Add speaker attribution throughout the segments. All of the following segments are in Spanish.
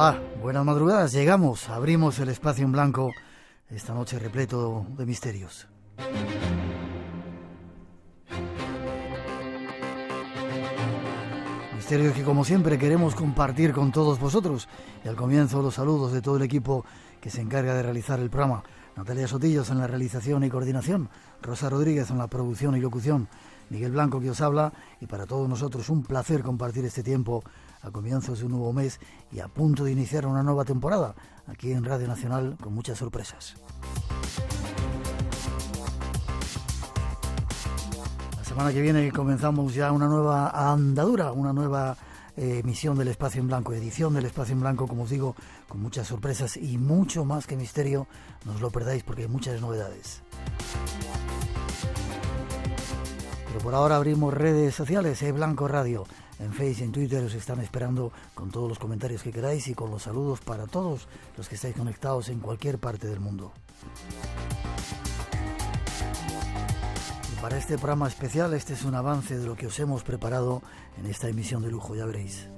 Speaker 1: Hola, buenas madrugadas. Llegamos, abrimos el espacio en blanco esta noche repleto de misterios. Misterios que, como siempre, queremos compartir con todos vosotros. Y al comienzo, los saludos de todo el equipo que se encarga de realizar el programa. Natalia Sotillos en la realización y coordinación, Rosa Rodríguez en la producción y locución, Miguel Blanco que os habla, y para todos nosotros un placer compartir este tiempo a comienzos de un nuevo mes y a punto de iniciar una nueva temporada aquí en Radio Nacional con muchas sorpresas. La semana que viene comenzamos ya una nueva andadura, una nueva emisión del Espacio en Blanco, edición del Espacio en Blanco, como os digo, con muchas sorpresas y mucho más que misterio. No os lo perdáis porque hay muchas novedades. Pero por ahora abrimos redes sociales, Blanco Radio. En Facebook y en Twitter os están esperando con todos los comentarios que queráis y con los saludos para todos los que estáis conectados en cualquier parte del mundo. Y para este programa especial, este es un avance de lo que os hemos preparado en esta emisión de lujo, ya veréis.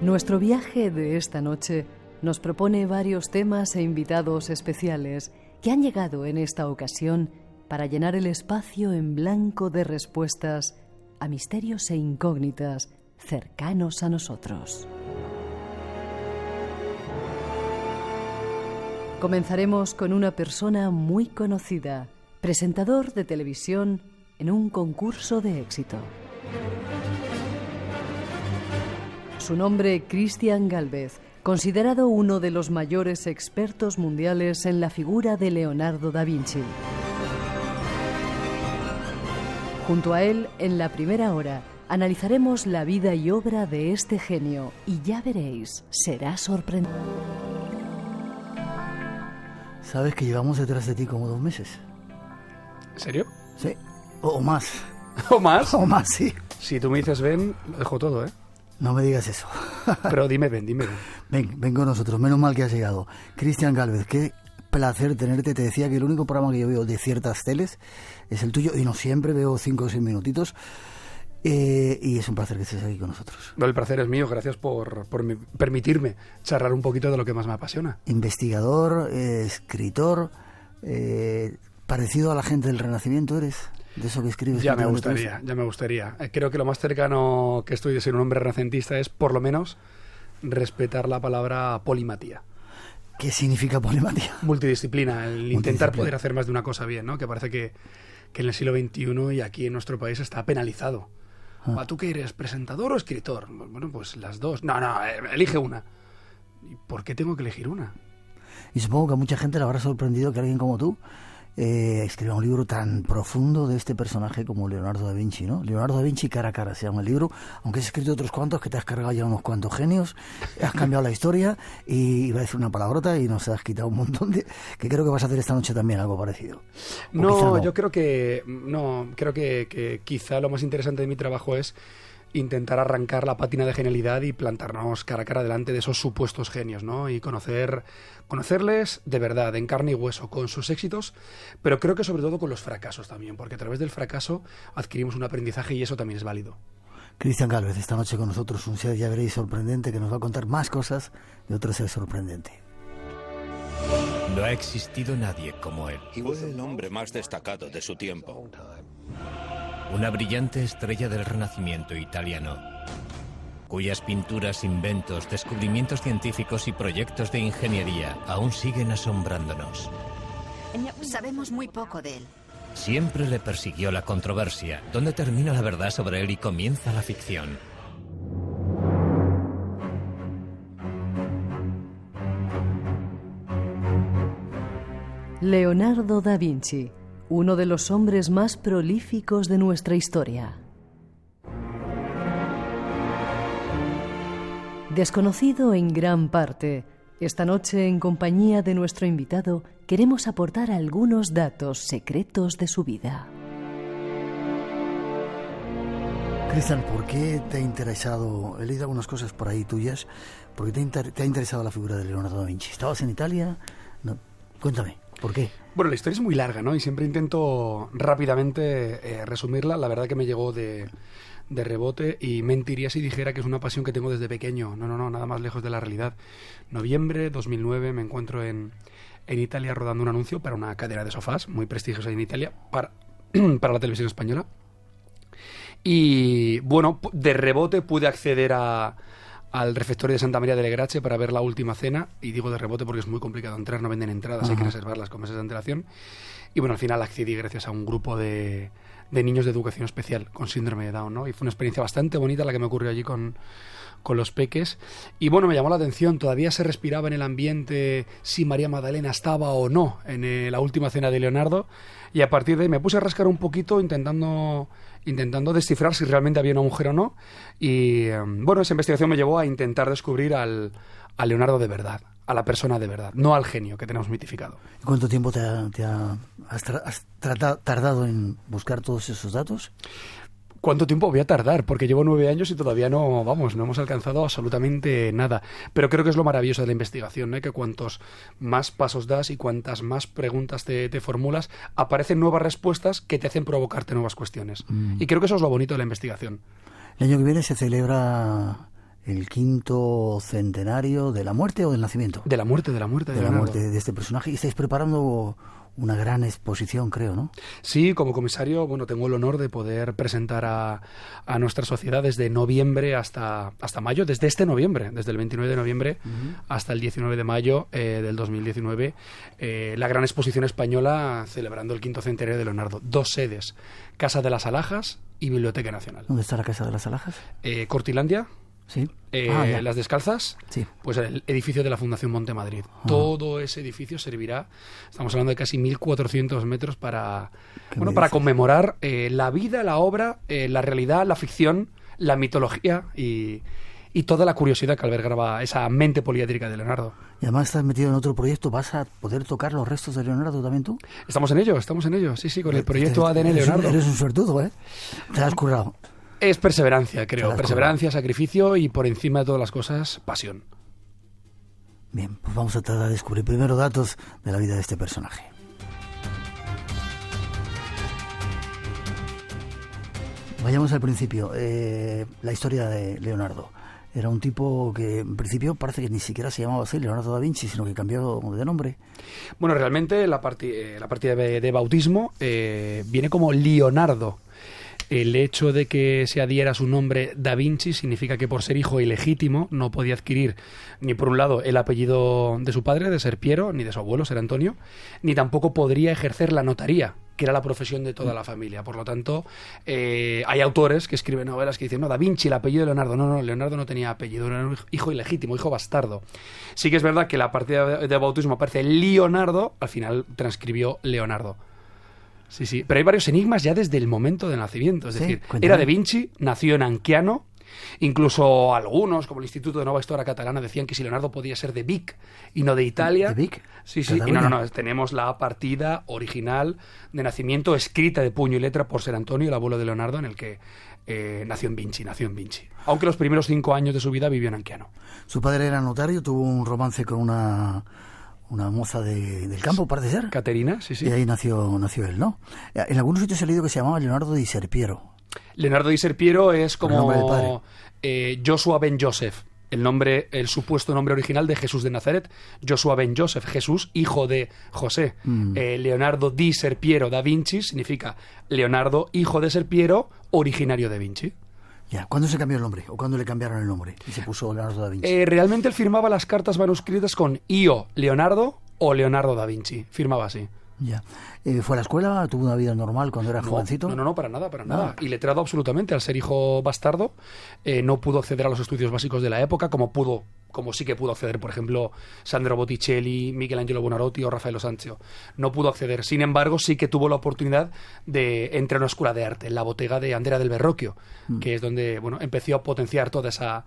Speaker 2: Nuestro viaje de esta noche nos propone varios temas e invitados especiales que han llegado en esta ocasión para llenar el espacio en blanco de respuestas a misterios e incógnitas cercanos a nosotros. Comenzaremos con una persona muy conocida, presentador de televisión en un concurso de éxito. Su nombre, Cristian Gálvez, considerado uno de los mayores expertos mundiales en la figura de Leonardo da Vinci. Junto a él, en la primera hora, analizaremos la vida y obra de este genio y ya veréis, será sorprendente.
Speaker 1: ¿Sabes que llevamos detrás de ti como 2 meses?
Speaker 3: ¿En serio?
Speaker 1: Sí, o más.
Speaker 3: ¿O más?
Speaker 1: O más, sí.
Speaker 3: Si tú me dices ven, lo dejo todo, ¿eh?
Speaker 1: No me digas eso.
Speaker 3: Pero dime ven.
Speaker 1: Ven con nosotros, menos mal que has llegado. Cristian Gálvez, qué placer tenerte. Te decía que el único programa que yo veo de ciertas teles es el tuyo, y no siempre, veo 5 o 6 minutitos. Y es un placer que estés aquí con nosotros.
Speaker 3: El placer es mío, gracias por permitirme charlar un poquito de lo que más me apasiona.
Speaker 1: Investigador, escritor, parecido a la gente del Renacimiento eres. De eso que escribes.
Speaker 3: Ya me gustaría. Creo que lo más cercano que estoy de ser un hombre renacentista es, por lo menos, respetar la palabra polimatía.
Speaker 1: ¿Qué significa polimatía?
Speaker 3: Multidisciplina, el intentar poder hacer más de una cosa bien, ¿no? Que parece que en el siglo XXI y aquí en nuestro país está penalizado. ¿Tú qué eres, presentador o escritor? Bueno, pues las dos. No, elige una. ¿Y por qué tengo que elegir una?
Speaker 1: Y supongo que a mucha gente le habrá sorprendido que alguien como tú escriba un libro tan profundo de este personaje como Leonardo da Vinci, ¿no? Leonardo da Vinci cara a cara se llama el libro, aunque has escrito otros cuantos, que te has cargado ya unos cuantos genios, has cambiado la historia y iba a decir una palabrota y nos has quitado un montón de... que creo que vas a hacer esta noche también algo parecido.
Speaker 3: No, yo creo que... No, creo que quizá lo más interesante de mi trabajo es intentar arrancar la pátina de genialidad y plantarnos cara a cara delante de esos supuestos genios, ¿no? Y conocerles de verdad, en carne y hueso, con sus éxitos, pero creo que sobre todo con los fracasos también, porque a través del fracaso adquirimos un aprendizaje y eso también es válido.
Speaker 1: Cristian Gálvez, esta noche con nosotros, un ser, ya veréis, sorprendente, que nos va a contar más cosas de otro ser sorprendente.
Speaker 4: No ha existido nadie como él.
Speaker 5: Fue el hombre más destacado de su tiempo.
Speaker 4: Una brillante estrella del Renacimiento italiano, cuyas pinturas, inventos, descubrimientos científicos y proyectos de ingeniería aún siguen asombrándonos.
Speaker 6: Sabemos muy poco de él.
Speaker 4: Siempre le persiguió la controversia, donde termina la verdad sobre él y comienza la ficción.
Speaker 2: Leonardo da Vinci, uno de los hombres más prolíficos de nuestra historia. Desconocido en gran parte, esta noche en compañía de nuestro invitado queremos aportar algunos datos secretos de su vida.
Speaker 1: Cristian, ¿por qué te ha interesado? He leído algunas cosas por ahí tuyas. ¿Por qué te ha interesado la figura de Leonardo da Vinci? ¿Estabas en Italia? No. Cuéntame. ¿Por qué?
Speaker 3: Bueno, la historia es muy larga, ¿no? Y siempre intento rápidamente resumirla. La verdad que me llegó de rebote y mentiría si dijera que es una pasión que tengo desde pequeño. No, nada más lejos de la realidad. Noviembre 2009 me encuentro en Italia rodando un anuncio para una cadena de sofás muy prestigiosa en Italia para la televisión española. Y bueno, de rebote pude acceder al refectorio de Santa María delle Grazie para ver La Última Cena, y digo de rebote porque es muy complicado entrar, no venden entradas, hay que reservarlas con meses de antelación. Y bueno, al final accedí gracias a un grupo de niños de educación especial con síndrome de Down, ¿no? Y fue una experiencia bastante bonita la que me ocurrió allí con los peques. Y bueno, me llamó la atención, todavía se respiraba en el ambiente si María Magdalena estaba o no en La Última Cena de Leonardo, y a partir de ahí me puse a rascar un poquito intentando descifrar si realmente había una mujer o no. Y bueno, esa investigación me llevó a intentar descubrir al Leonardo de verdad, a la persona de verdad, no al genio que tenemos mitificado.
Speaker 1: ¿Cuánto tiempo has tardado en buscar todos esos datos?
Speaker 3: ¿Cuánto tiempo voy a tardar? Porque llevo 9 años y todavía no hemos alcanzado absolutamente nada. Pero creo que es lo maravilloso de la investigación, ¿no? Que cuantos más pasos das y cuantas más preguntas te formulas, aparecen nuevas respuestas que te hacen provocarte nuevas cuestiones. Y creo que eso es lo bonito de la investigación.
Speaker 1: El año que viene se celebra el 5º centenario de la muerte o del nacimiento.
Speaker 3: De la muerte
Speaker 1: de este personaje. Y estáis preparando una gran exposición, creo, ¿no?
Speaker 3: Sí, como comisario, bueno, tengo el honor de poder presentar a nuestra sociedad desde noviembre hasta mayo, desde este noviembre, desde el 29 de noviembre hasta el 19 de mayo del 2019, la gran exposición española celebrando el 5º centenario de Leonardo. 2 sedes, Casa de las Alhajas y Biblioteca Nacional.
Speaker 1: ¿Dónde está la Casa de las Alhajas?
Speaker 3: Cortilandia.
Speaker 1: Sí.
Speaker 3: Las Descalzas,
Speaker 1: sí.
Speaker 3: Pues el edificio de la Fundación Montemadrid. Todo ese edificio servirá, estamos hablando de casi 1.400 metros para conmemorar la vida, la obra, la realidad, la ficción, la mitología y toda la curiosidad que albergaba esa mente poliédrica de Leonardo.
Speaker 1: Y además estás metido en otro proyecto, ¿vas a poder tocar los restos de Leonardo también tú?
Speaker 3: Estamos en ello, sí, con el proyecto ADN Leonardo.
Speaker 1: Eres un suertudo, ¿eh? Te has currado.
Speaker 3: Es perseverancia, creo. Perseverancia, sacrificio y, por encima de todas las cosas, pasión.
Speaker 1: Bien, pues vamos a tratar de descubrir primero datos de la vida de este personaje. Vayamos al principio. La historia de Leonardo. Era un tipo que, en principio, parece que ni siquiera se llamaba así, Leonardo da Vinci, sino que cambió de nombre.
Speaker 3: Bueno, realmente la partida de bautismo viene como Leonardo. El hecho de que se adhiera su nombre Da Vinci significa que por ser hijo ilegítimo no podía adquirir ni por un lado el apellido de su padre, de ser Piero, ni de su abuelo, ser Antonio, ni tampoco podría ejercer la notaría, que era la profesión de toda la familia. Por lo tanto, hay autores que escriben novelas que dicen, no, Da Vinci, el apellido de Leonardo. No, Leonardo no tenía apellido, era un hijo ilegítimo, hijo bastardo. Sí que es verdad que la partida de bautismo aparece Leonardo, al final transcribió Leonardo. Sí, pero hay varios enigmas ya desde el momento del nacimiento. Es decir, cuéntame. Era de Vinci, nació en Anchiano. Incluso algunos, como el Instituto de Nova Historia Catalana, decían que si Leonardo podía ser de Vic y no de Italia.
Speaker 1: ¿De Vic?
Speaker 3: Sí. Y no, tenemos la partida original de nacimiento escrita de puño y letra por ser Antonio, el abuelo de Leonardo, en el que nació en Vinci. Aunque los primeros 5 años de su vida vivió en Anchiano.
Speaker 1: Su padre era notario, tuvo un romance con una moza del campo, parece ser.
Speaker 3: Caterina, sí.
Speaker 1: Y ahí nació él, ¿no? En algunos sitios he leído que se llamaba Leonardo di Serpiero.
Speaker 3: Leonardo di Serpiero es como
Speaker 1: el nombre del padre.
Speaker 3: Joshua ben Joseph, el supuesto nombre original de Jesús de Nazaret. Joshua ben Joseph, Jesús, hijo de José. Leonardo di Serpiero da Vinci significa Leonardo, hijo de Serpiero, originario de Vinci.
Speaker 1: Ya, ¿cuándo se cambió el nombre? ¿O cuándo le cambiaron el nombre y se puso Leonardo da Vinci?
Speaker 3: Realmente él firmaba las cartas manuscritas con Io Leonardo o Leonardo da Vinci. Firmaba así.
Speaker 1: Ya. ¿Fue a la escuela? ¿Tuvo una vida normal cuando era jovencito?
Speaker 3: No, para nada. Y letrado absolutamente. Al ser hijo bastardo, no pudo acceder a los estudios básicos de la época como sí que pudo acceder, por ejemplo, Sandro Botticelli, Michelangelo Buonarroti o Raffaello Sanzio. No pudo acceder. Sin embargo, sí que tuvo la oportunidad de entrar a una escuela de arte, en la bottega de Andrea del Verrocchio, que es donde empezó a potenciar toda esa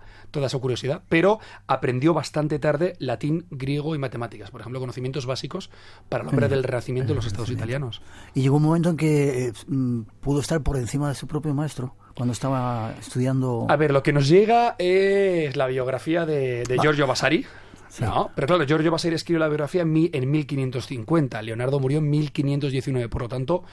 Speaker 3: curiosidad, pero aprendió bastante tarde latín, griego y matemáticas, por ejemplo, conocimientos básicos para la obra del Renacimiento en los estados italianos.
Speaker 1: Y llegó un momento en que pudo estar por encima de su propio maestro, cuando estaba estudiando...
Speaker 3: A ver, lo que nos llega es la biografía de Giorgio Vasari,
Speaker 1: Sí.
Speaker 3: No, pero claro, Giorgio Vasari escribió la biografía en 1550, Leonardo murió en 1519, por lo tanto,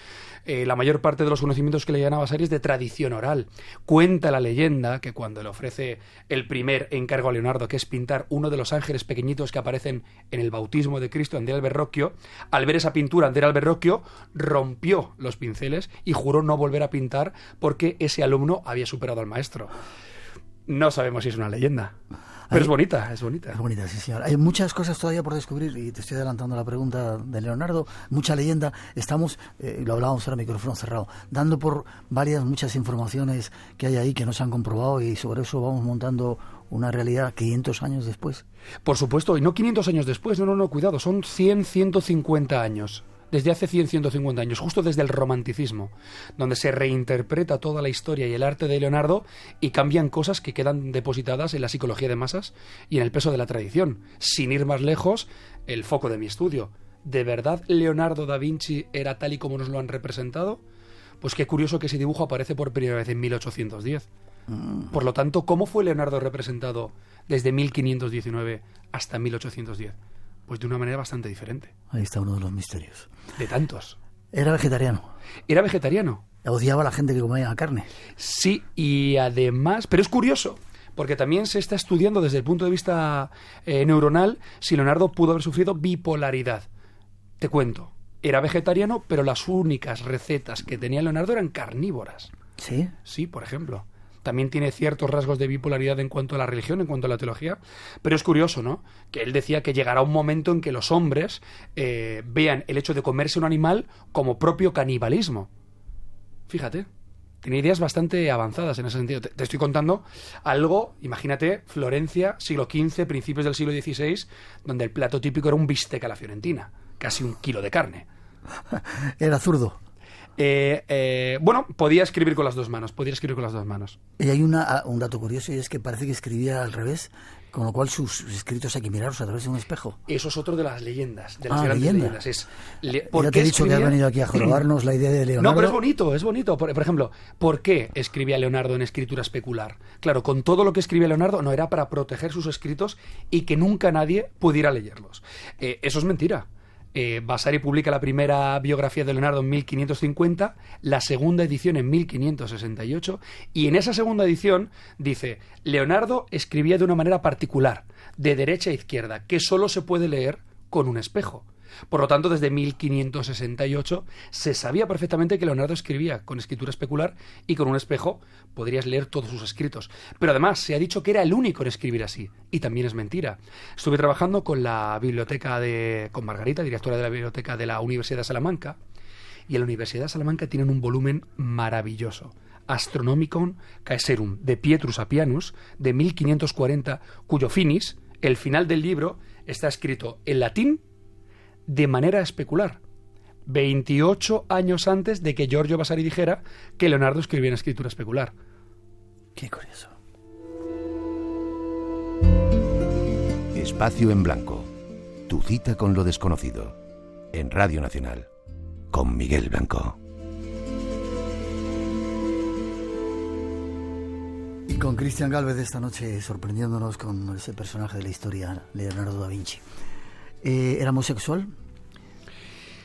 Speaker 3: la mayor parte de los conocimientos que le llegan a Vasari es de tradición oral. Cuenta la leyenda que cuando le ofrece el primer encargo a Leonardo, que es pintar uno de los ángeles pequeñitos que aparecen en el bautismo de Cristo, Andrea Alberrocchio, al ver esa pintura, Andrea Alberrocchio rompió los pinceles y juró no volver a pintar porque ese alumno había superado al maestro. No sabemos si es una leyenda, pero es bonita, es bonita.
Speaker 1: Es bonita, sí, señor. Hay muchas cosas todavía por descubrir y te estoy adelantando la pregunta de Leonardo. Mucha leyenda. Estamos, lo hablábamos ahora, micrófono cerrado, dando por varias, muchas informaciones que hay ahí que no se han comprobado y sobre eso vamos montando una realidad 500 años después.
Speaker 3: Por supuesto, y no 500 años después, no, cuidado, son 100, 150 años. Desde hace 100, 150 años, justo desde el romanticismo, donde se reinterpreta toda la historia y el arte de Leonardo y cambian cosas que quedan depositadas en la psicología de masas y en el peso de la tradición. Sin ir más lejos, el foco de mi estudio. ¿De verdad Leonardo da Vinci era tal y como nos lo han representado? Pues qué curioso que ese dibujo aparece por primera vez en 1810. Por lo tanto, ¿cómo fue Leonardo representado desde 1519 hasta 1810? Pues de una manera bastante diferente.
Speaker 1: Ahí está uno de los misterios.
Speaker 3: De tantos.
Speaker 1: Era vegetariano.
Speaker 3: Era vegetariano.
Speaker 1: Odiaba a la gente que comía carne.
Speaker 3: Sí, y además, pero es curioso, porque también se está estudiando desde el punto de vista neuronal si Leonardo pudo haber sufrido bipolaridad. Te cuento, era vegetariano, pero las únicas recetas que tenía Leonardo eran carnívoras.
Speaker 1: ¿Sí?
Speaker 3: Sí, por ejemplo. También tiene ciertos rasgos de bipolaridad en cuanto a la religión, en cuanto a la teología, pero es curioso, ¿no?, que él decía que llegará un momento en que los hombres vean el hecho de comerse un animal como propio canibalismo. Fíjate, tiene ideas bastante avanzadas en ese sentido. Te estoy contando algo, imagínate, Florencia, siglo XV, principios del siglo XVI, donde el plato típico era un bistec a la fiorentina, casi 1 kilo de carne.
Speaker 1: Era zurdo.
Speaker 3: Bueno, podía escribir con las dos manos,
Speaker 1: Y hay un dato curioso, y es que parece que escribía al revés, con lo cual sus escritos hay que mirarlos a través de un espejo.
Speaker 3: Eso es otro de las leyendas, de las grandes leyendas.
Speaker 1: Ya te he dicho que has venido aquí a jorobarnos la idea de Leonardo.
Speaker 3: No, pero es bonito. Por ejemplo, ¿por qué escribía Leonardo en escritura especular? Claro, con todo lo que escribía Leonardo, no era para proteger sus escritos y que nunca nadie pudiera leerlos. Eso es mentira. Vasari publica la primera biografía de Leonardo en 1550, la segunda edición en 1568, y en esa segunda edición dice: Leonardo escribía de una manera particular, de derecha a izquierda, que solo se puede leer con un espejo. Por lo tanto, desde 1568 se sabía perfectamente que Leonardo escribía con escritura especular y con un espejo podrías leer todos sus escritos. Pero además se ha dicho que era el único en escribir así, y también es mentira. Estuve trabajando con la biblioteca con Margarita, directora de la biblioteca de la Universidad de Salamanca, y en la Universidad de Salamanca tienen un volumen maravilloso, Astronomicon Caeserum, de Pietrus Appianus, de 1540, cuyo finis, el final del libro, está escrito en latín de manera especular, 28 años antes de que Giorgio Vasari dijera que Leonardo escribía en escritura especular.
Speaker 1: Qué curioso.
Speaker 7: Espacio en Blanco. Tu cita con lo desconocido. En Radio Nacional. Con Miguel Blanco.
Speaker 1: Y con Cristian Gálvez esta noche sorprendiéndonos con ese personaje de la historia, Leonardo da Vinci. ¿Era homosexual?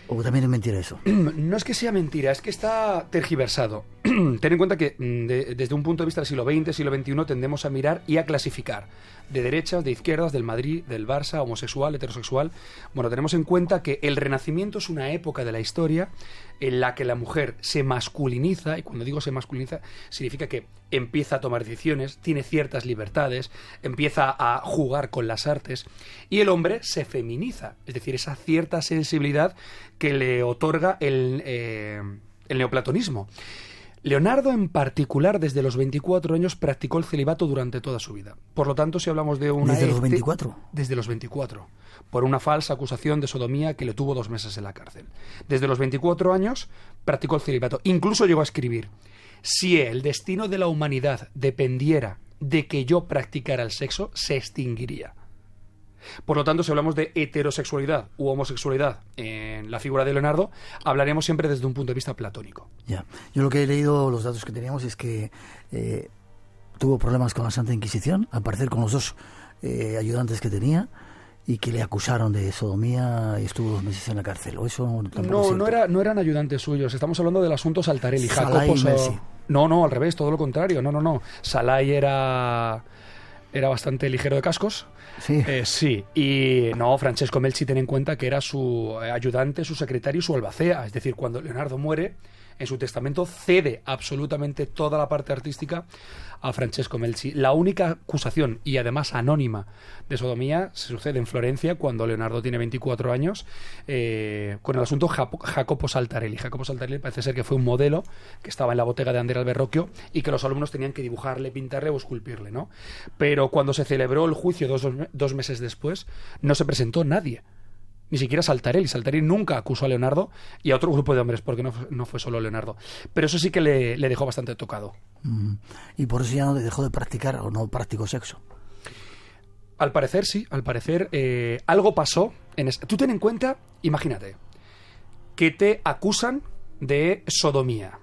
Speaker 1: ¿O también es mentira eso?
Speaker 3: No es que sea mentira, es que está tergiversado. Ten en cuenta que desde un punto de vista del siglo XX, siglo XXI, tendemos a mirar y a clasificar de derechas, de izquierdas, del Madrid, del Barça, homosexual, heterosexual. Bueno, tenemos en cuenta que el Renacimiento es una época de la historia en la que la mujer se masculiniza, y cuando digo se masculiniza, significa que empieza a tomar decisiones, tiene ciertas libertades, empieza a jugar con las artes, y el hombre se feminiza, es decir, esa cierta sensibilidad que le otorga el neoplatonismo. Leonardo, en particular, desde los 24 años practicó el celibato durante toda su vida. Por lo tanto, si hablamos de una...
Speaker 1: ¿Desde los 24?
Speaker 3: Desde los 24, por una falsa acusación de sodomía que le tuvo 2 meses en la cárcel. Desde los 24 años practicó el celibato. Incluso llegó a escribir: si el destino de la humanidad dependiera de que yo practicara el sexo, se extinguiría. Por lo tanto, si hablamos de heterosexualidad u homosexualidad en la figura de Leonardo, hablaremos siempre desde un punto de vista platónico.
Speaker 1: Ya. Yo lo que he leído, los datos que teníamos, es que tuvo problemas con la Santa Inquisición, al parecer con los 2 ayudantes que tenía, y que le acusaron de sodomía y estuvo 2 meses en la cárcel. ¿O eso tampoco es cierto?
Speaker 3: No eran ayudantes suyos. Estamos hablando del asunto Saltarelli.
Speaker 1: Salai y Messi.
Speaker 3: No, al revés, todo lo contrario. No. Salai era bastante ligero de cascos.
Speaker 1: Sí.
Speaker 3: Sí. Y no, Francesco Melzi, ten en cuenta que era su ayudante, su secretario y su albacea. Es decir, cuando Leonardo muere, en su testamento cede absolutamente toda la parte artística a Francesco Melzi. La única acusación, y además anónima, de sodomía se sucede en Florencia cuando Leonardo tiene 24 años con el asunto Jacopo Saltarelli. Jacopo Saltarelli parece ser que fue un modelo que estaba en la bottega de Andrea Verrocchio y que los alumnos tenían que dibujarle, pintarle o esculpirle, ¿no? Pero cuando se celebró el juicio 2 meses después, no se presentó nadie. Ni siquiera Saltarelli. Saltarelli nunca acusó a Leonardo y a otro grupo de hombres, porque no fue solo Leonardo. Pero eso sí que le dejó bastante tocado.
Speaker 1: Y por eso ya no dejó de practicar o no practicó sexo.
Speaker 3: Al parecer, sí. Al parecer, algo pasó. Tú ten en cuenta, imagínate, que te acusan de sodomía,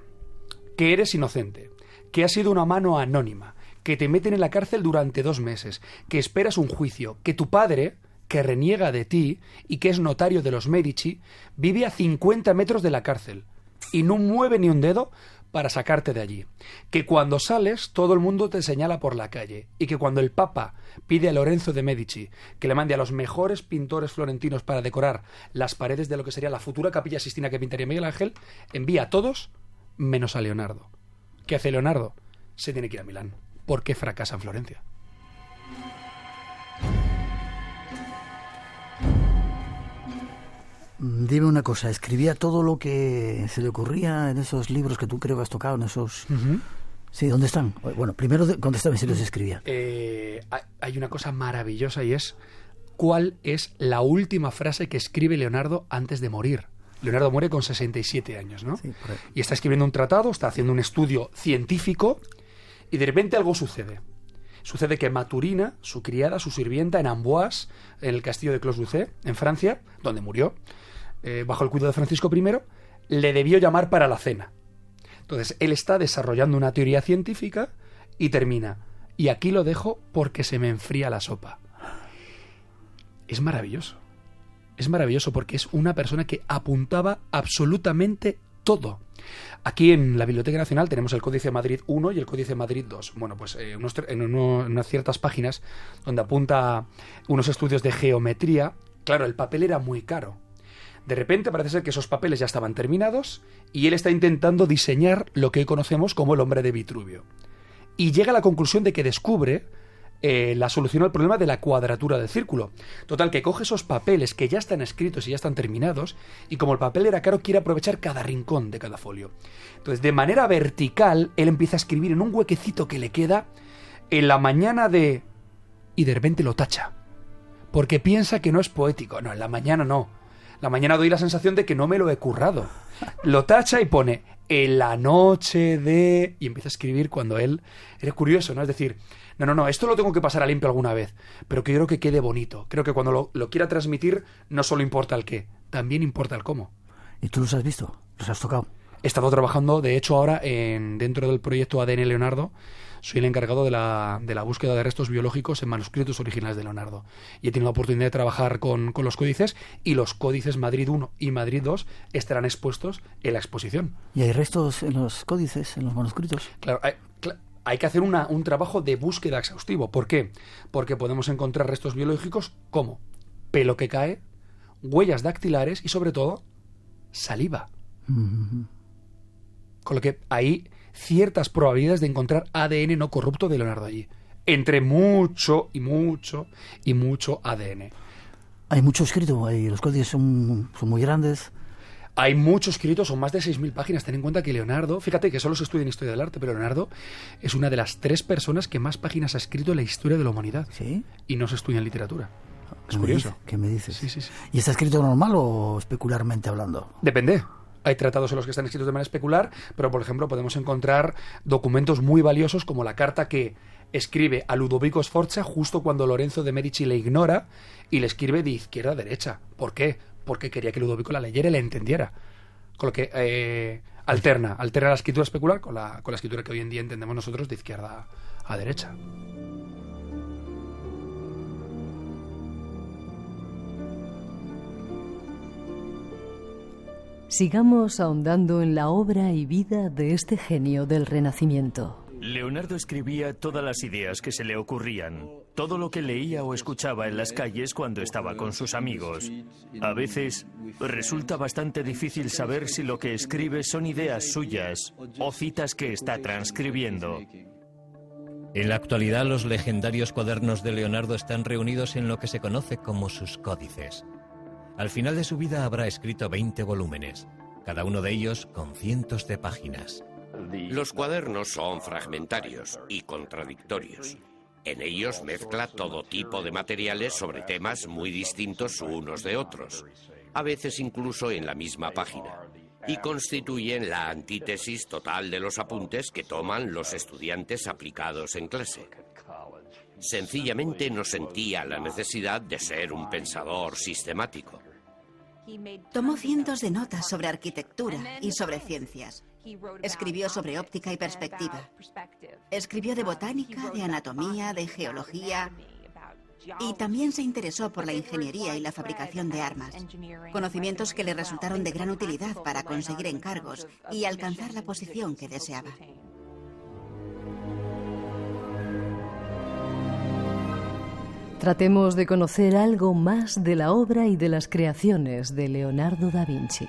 Speaker 3: que eres inocente, que has sido una mano anónima, que te meten en la cárcel durante 2 meses, que esperas un juicio, que tu padre, que reniega de ti y que es notario de los Medici, vive a 50 metros de la cárcel y no mueve ni un dedo para sacarte de allí. Que cuando sales todo el mundo te señala por la calle y que cuando el Papa pide a Lorenzo de Medici que le mande a los mejores pintores florentinos para decorar las paredes de lo que sería la futura Capilla Sistina que pintaría Miguel Ángel, envía a todos menos a Leonardo. ¿Qué hace Leonardo? Se tiene que ir a Milán. ¿Por qué fracasa en Florencia?
Speaker 1: Dime una cosa, ¿escribía todo lo que se le ocurría en esos libros que tú creo que has tocado, en esos... Sí, ¿dónde están? Bueno, primero contéstame si los escribía.
Speaker 3: Hay una cosa maravillosa y es ¿cuál es la última frase que escribe Leonardo antes de morir? Leonardo muere con 67 años, ¿no?
Speaker 1: Sí, por ahí.
Speaker 3: Y está escribiendo un tratado, está haciendo un estudio científico y de repente algo sucede. Sucede que Maturina, su criada, su sirvienta en Amboise, en el castillo de Clos-Lucé, en Francia, donde murió, bajo el cuidado de Francisco I, le debió llamar para la cena. Entonces, él está desarrollando una teoría científica y termina. Y aquí lo dejo porque se me enfría la sopa. Es maravilloso. Es maravilloso porque es una persona que apuntaba absolutamente todo. Aquí en la Biblioteca Nacional tenemos el Códice Madrid I y el Códice Madrid II. Bueno, pues en unas ciertas páginas donde apunta unos estudios de geometría. Claro, el papel era muy caro. De repente parece ser que esos papeles ya estaban terminados y él está intentando diseñar lo que hoy conocemos como el hombre de Vitruvio. Y llega a la conclusión de que descubre la solución al problema de la cuadratura del círculo. Total, que coge esos papeles que ya están escritos y ya están terminados y como el papel era caro, quiere aprovechar cada rincón de cada folio. Entonces, de manera vertical, él empieza a escribir en un huequecito que le queda en la mañana de... y de repente lo tacha. Porque piensa que no es poético. No, en la mañana no. La mañana doy la sensación de que no me lo he currado. Lo tacha y pone en la noche de... y empieza a escribir cuando él... Era curioso, ¿no? Es decir, no, esto lo tengo que pasar a limpio alguna vez, pero quiero que quede bonito. Creo que cuando lo quiera transmitir no solo importa el qué, también importa el cómo.
Speaker 1: ¿Y tú los has visto? ¿Los has tocado?
Speaker 3: He estado trabajando, de hecho, ahora dentro del proyecto ADN Leonardo. Soy el encargado de la búsqueda de restos biológicos en manuscritos originales de Leonardo. Y he tenido la oportunidad de trabajar con los códices, y los códices Madrid I y Madrid II estarán expuestos en la exposición.
Speaker 1: ¿Y hay restos en los códices, en los manuscritos?
Speaker 3: Claro, hay que hacer un trabajo de búsqueda exhaustivo. ¿Por qué? Porque podemos encontrar restos biológicos como pelo que cae, huellas dactilares y, sobre todo, saliva. Con lo que hay ciertas probabilidades de encontrar ADN no corrupto de Leonardo allí. Entre mucho y mucho y mucho ADN.
Speaker 1: Hay mucho escrito, los códices son muy grandes.
Speaker 3: Hay mucho escrito, son más de 6.000 páginas. Ten en cuenta que Leonardo, fíjate que solo se estudia en Historia del Arte, pero Leonardo es una de las 3 personas que más páginas ha escrito en la historia de la humanidad.
Speaker 1: ¿Sí?
Speaker 3: Y no se estudia en literatura. Es curioso.
Speaker 1: ¿Qué me dices?
Speaker 3: Sí.
Speaker 1: ¿Y está escrito normal o especularmente hablando?
Speaker 3: Depende. Hay tratados en los que están escritos de manera especular, pero, por ejemplo, podemos encontrar documentos muy valiosos como la carta que escribe a Ludovico Sforza justo cuando Lorenzo de Medici le ignora y le escribe de izquierda a derecha. ¿Por qué? Porque quería que Ludovico la leyera y la entendiera. Con lo que alterna la escritura especular con la escritura que hoy en día entendemos nosotros de izquierda a derecha.
Speaker 2: Sigamos ahondando en la obra y vida de este genio del Renacimiento.
Speaker 8: Leonardo escribía todas las ideas que se le ocurrían, todo lo que leía o escuchaba en las calles cuando estaba con sus amigos. A veces resulta bastante difícil saber si lo que escribe son ideas suyas o citas que está transcribiendo.
Speaker 4: En la actualidad, los legendarios cuadernos de Leonardo están reunidos en lo que se conoce como sus códices. Al final de su vida habrá escrito 20 volúmenes, cada uno de ellos con cientos de páginas.
Speaker 9: Los cuadernos son fragmentarios y contradictorios. En ellos mezcla todo tipo de materiales sobre temas muy distintos unos de otros, a veces incluso en la misma página, y constituyen la antítesis total de los apuntes que toman los estudiantes aplicados en clase. Sencillamente no sentía la necesidad de ser un pensador sistemático.
Speaker 6: Tomó cientos de notas sobre arquitectura y sobre ciencias. Escribió sobre óptica y perspectiva. Escribió de botánica, de anatomía, de geología. Y también se interesó por la ingeniería y la fabricación de armas. Conocimientos que le resultaron de gran utilidad para conseguir encargos y alcanzar la posición que deseaba.
Speaker 2: Tratemos de conocer algo más de la obra y de las creaciones de Leonardo da Vinci.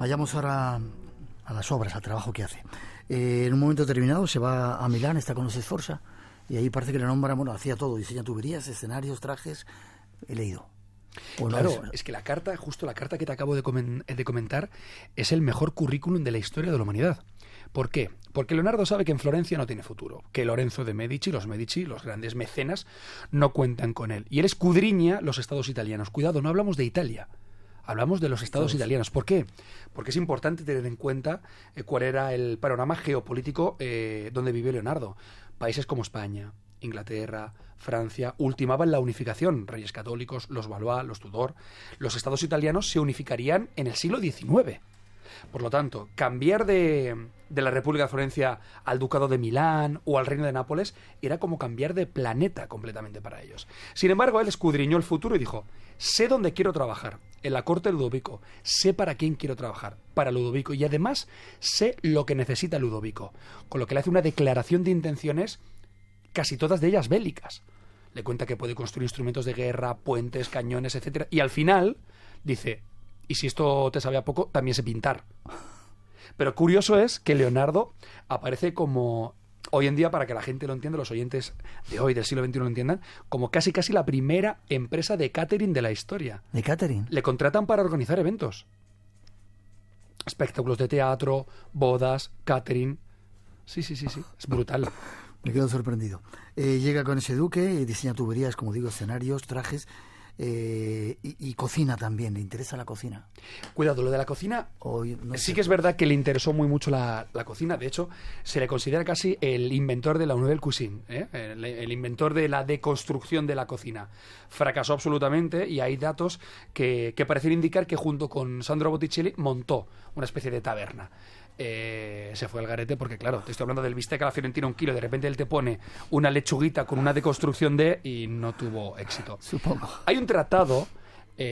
Speaker 1: Vayamos ahora a las obras, al trabajo que hace. En un momento determinado se va a Milán, está con los Sforza, y ahí parece que le nombran, bueno, hacía todo, diseña tuberías, escenarios, trajes, he leído. Bueno,
Speaker 3: claro, es que la carta que te acabo de comentar, es el mejor currículum de la historia de la humanidad. ¿Por qué? Porque Leonardo sabe que en Florencia no tiene futuro, que Lorenzo de Medici, los grandes mecenas, no cuentan con él. Y él escudriña los estados italianos. Cuidado, no hablamos de Italia, hablamos de los estados italianos. ¿Por qué? Porque es importante tener en cuenta cuál era el panorama geopolítico donde vivió Leonardo. Países como España, Inglaterra, Francia ultimaban la unificación. Reyes católicos, los Valois, los Tudor. Los estados italianos se unificarían en el siglo XIX. Por lo tanto, cambiar de la República de Florencia al Ducado de Milán o al Reino de Nápoles era como cambiar de planeta completamente para ellos. Sin embargo, él escudriñó el futuro y dijo: sé dónde quiero trabajar, en la corte de Ludovico, sé para quién quiero trabajar, para Ludovico, y además sé lo que necesita Ludovico, con lo que le hace una declaración de intenciones, casi todas de ellas bélicas. Le cuenta que puede construir instrumentos de guerra, puentes, cañones, etc. Y al final dice: y si esto te sabía poco, también sé pintar. Pero curioso es que Leonardo aparece como, hoy en día, para que la gente lo entienda, los oyentes de hoy, del siglo XXI, lo entiendan, como casi la primera empresa de catering de la historia.
Speaker 1: ¿De catering?
Speaker 3: Le contratan para organizar eventos. Espectáculos de teatro, bodas, catering. Sí, es brutal.
Speaker 1: Me quedo sorprendido. Llega con ese duque, diseña tuberías, como digo, escenarios, trajes, y cocina también. ¿Le interesa la cocina?
Speaker 3: Cuidado, lo de la cocina, sí que es verdad que le interesó mucho la cocina. De hecho, se le considera casi el inventor de la Nouvelle Cuisine, el inventor de la deconstrucción de la cocina. Fracasó absolutamente, y hay datos que parecen indicar que junto con Sandro Botticelli montó una especie de taberna. Se fue al garete porque, claro, te estoy hablando del bistec a la fiorentina, 1 kilo, de repente él te pone una lechuguita con una deconstrucción y no tuvo éxito.
Speaker 1: Supongo.
Speaker 3: Hay un tratado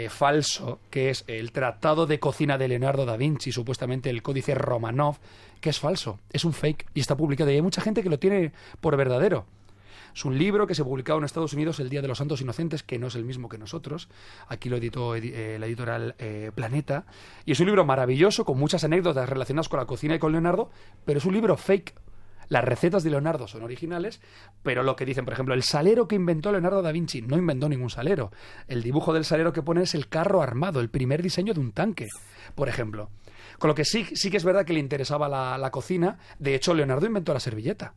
Speaker 3: falso, que es el Tratado de Cocina de Leonardo da Vinci, supuestamente el Códice Romanov, que es falso, es un fake, y está publicado, y hay mucha gente que lo tiene por verdadero. Es un libro que se publicaba en Estados Unidos el Día de los Santos Inocentes, que no es el mismo que nosotros. Aquí lo editó la editorial Planeta. Y es un libro maravilloso, con muchas anécdotas relacionadas con la cocina y con Leonardo, pero es un libro fake. Las recetas de Leonardo son originales, pero lo que dicen, por ejemplo, el salero que inventó Leonardo da Vinci, no inventó ningún salero. El dibujo del salero que pone es el carro armado, el primer diseño de un tanque, por ejemplo. Con lo que sí que es verdad que le interesaba la cocina. De hecho, Leonardo inventó la servilleta.